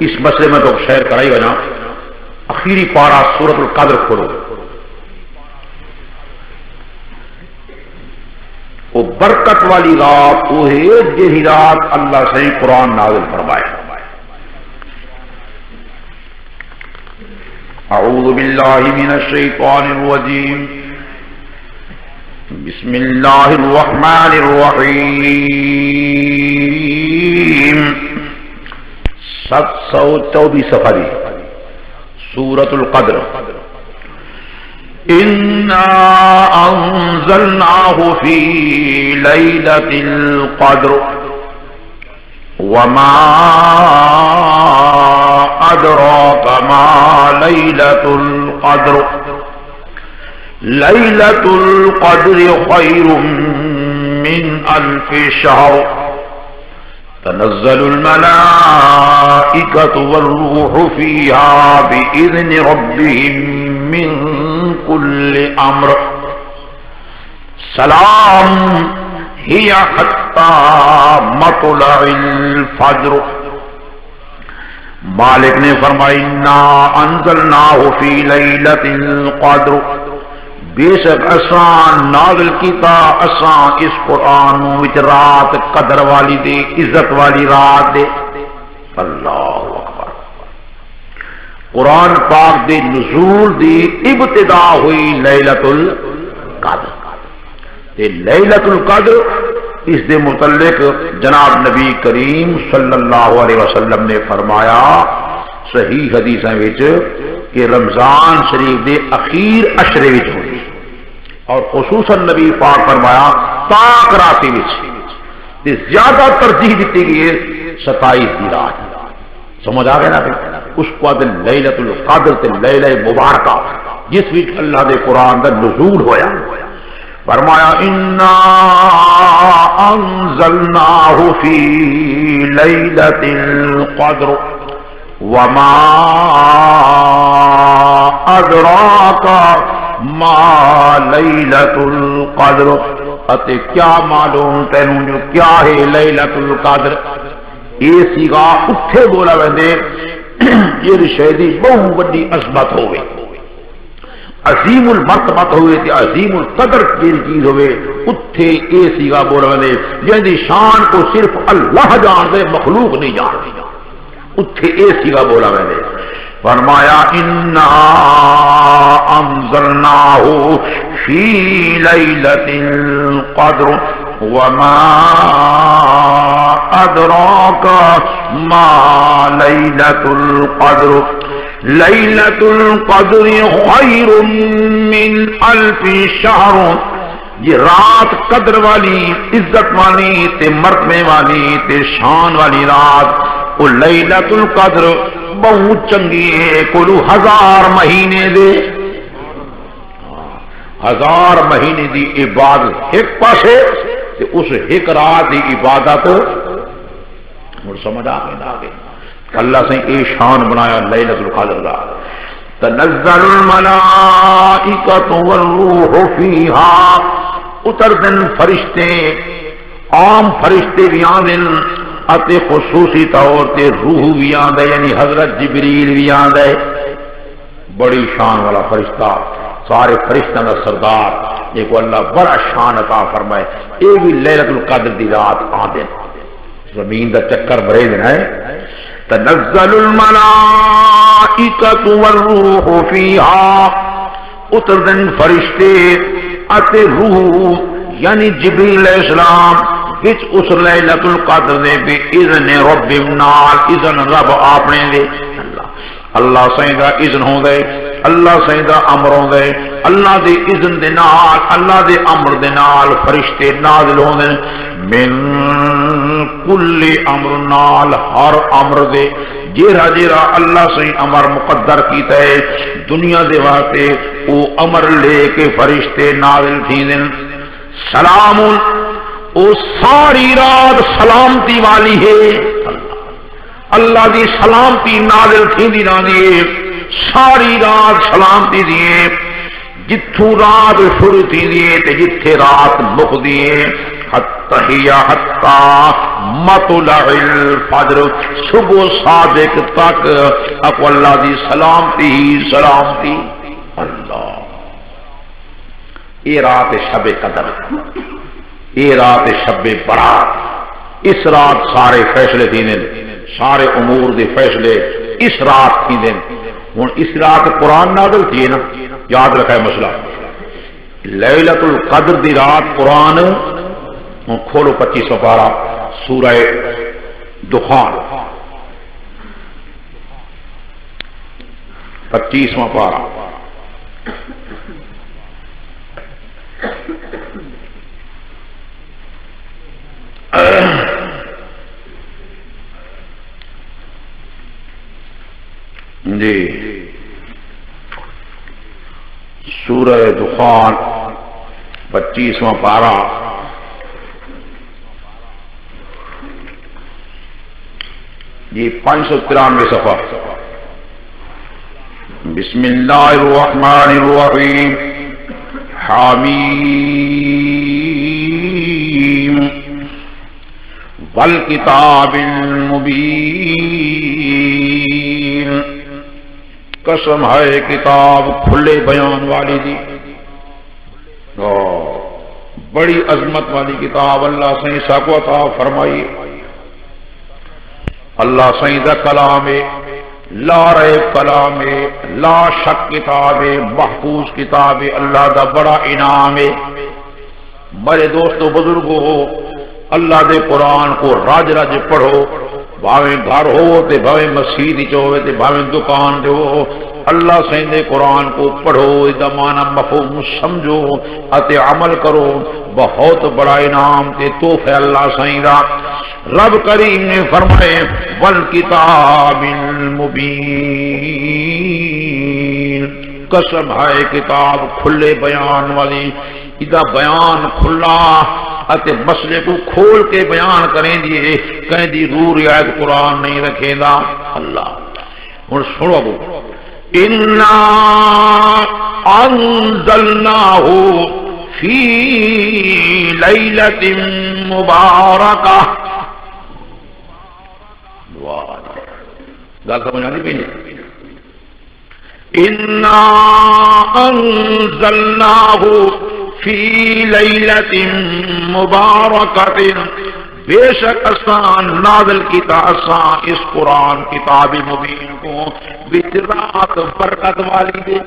اس مسئلے میں تو شیئر کرائی بنا اخیری پارا سورۃ القدر کھولو وہ برکت والی رات وہ ہے جہی رات اللہ سے قرآن نازل فرمائے اعوذ باللہ من الشیطان الرجیم بسم اللہ الرحمن الرحیم 724 صفحہ سورۃ القدر إنا أنزلناه في ليلة القدر وما أدراك ما ليلة القدر ليلة القدر خير من 1000 شهر تنزل الملائكة والروح فيها بإذن ربهم من كل امر سلام هي حتى مطلع الفجر مالک نے فرمایا انا انزلناه في ليلة القدر بے شک اساں نازل کیتا اساں اس قرآن وچ رات قدر والی دے عزت والی رات دے اللہ اکبر قرآن پاک دے نزول دی ابتدا ہوئی لیلۃ القدر تے لیلۃ القدر اس دے متعلق جناب نبی کریم صلی اللہ علیہ وسلم نے فرمایا صحیح حدیثاں وچ کہ رمضان شریف دے اخیر عشرے وچ ہوئی اور خصوصاً نبی پاک فرمایا پاک راتی وچ تے زیادہ ترجیح دیتی گئی ہے 27 دی رات سمجھ آ گیا نا اس کو دن لیلۃ القدر تے لیلہ مبارکہ جس وچ اللہ دے قرآن دا نزول ہویا فرمایا انا انزلناه فی لیلۃ القدر وما ادراک ما لیلۃ القدر اتے کیا معلوم تینوں جو کیا ہے لیلۃ القدر یہ سیگا اٹھے بولا ویندے یہ شہدی بہت بڑی عظمت ہوئے عظیم المرتبت ہوئے تے عظیم القدر کی چیز ہوئے اتھے اے سیگا بول رہے جن دی شان کو صرف اللہ جان دے مخلوق نہیں جان دی اتھے اے سیگا بولا میں نے فرمایا انا انزلناہ فی لیلۃ القدر وما ادراک ما لیلۃ القدر لیلۃ القدر خیر من الف شہر یہ رات قدر والی عزت والی تے مرتبے والی تے شان والی رات وہ لیلۃ القدر بہت چنگی ہے کلو 1000 مہینے دے 1000 مہینے دی عبادت ایک پاسے تے اس ایک رات دی عبادت اور سمجھ آگے اللہ سے اے شان بنایا لیلۃ القدر کا تنزل الملائکۃ والروح فیہا اتر دن فرشتے عام فرشتے بھی آدن اتے خصوصی طور تے روح بھی آدھے یعنی حضرت جبریل بھی آدھے بڑی شان والا فرشتہ سارے فرشتوں کا سردار ایک اللہ بڑا شان عطا فرمائے یہ بھی لیلۃ القدر دی رات آدھے زمین دا چکر بڑے دن ہے تنزل الملائکۃ والروح فیہا اتر دن فرشتے اتے روح یعنی جبریل علیہ السلام وچ اس لیلۃ القدر دے بھی اذن رب نال اذن رب اپنے دے اللہ سیدہ اذن ہوں دے اللہ سیدہ امر ہوں دے اللہ دے اذن دے نال اللہ دے امر دے نال فرشتے نازل ہوں دے من کل امر نال ہر امر دے جیرا جیرا اللہ سے امر مقدر کیتا ہے دنیا دے واسطے او امر لے کے فرشتے نازل تھی دن سلام او ساری رات سلامتی والی ہے اللہ دی سلامتی نازل تھی دی رانی ساری رات سلامتی دیئے جتھوں رات شروع تھی دیئے تے جتھے رات مک دیئے حتی مطلع الفجر صبح صادق تک اکو اللہ دی سلامتی سلامتی اللہ یہ رات شب قدر یہ رات شب برات اس رات سارے فیصلے تھی دن سارے امور دے فیصلے اس رات تھی دن ہوں اس رات قرآن نازل تھی نا یاد رکھا ہے مسئلہ لیلۃ القدر دی رات قرآن کھولو 25 پارہ سورہ دخان 25واں پارہ جی سورہ دخان 25واں پارہ یہ 593 صفحہ بسم اللہ الرحمن الرحیم حامیم والکتاب المبین قسم ہے کتاب کھلے بیان والی دی بڑی عظمت والی کتاب اللہ سے ساکو عطا فرمائی اللہ سیدہ کلام لا ریب کلام لا شک کتاب محفوظ کتاب اللہ دا بڑا انعام ہے میرے دوستو بزرگو اللہ دے قرآن کو راج راج پڑھو بھاویں گھر ہو تے بھاویں مسجد ہوئے تے بھاویں دکان دے ہو اللہ سیندے قرآن کو پڑھو دا معنی مفہوم سمجھو اتے عمل کرو بہت بڑا انعام تے تحفہ اللہ سیندہ رب کریم نے فرمائے والکتاب المبین قسم ہے کتاب کھلے بیان والی ادا بیان کھلا اتے مسئلے کو کھول کے بیان کریں دیئے کہیں دی روح رعایت قرآن نہیں رکھے دا اللہ اور سنو ابو اِنَّا أَنزَلْنَاهُ فِي لَيْلَةٍ مُبَارَكَةٍ گل سمجھ آتی پہ انا انزلناہ فی لیلۃ مبارکۃ، بے شک اسان نازل کیتا اسان اس قرآن کتاب مبین کو، رات برکت والی دے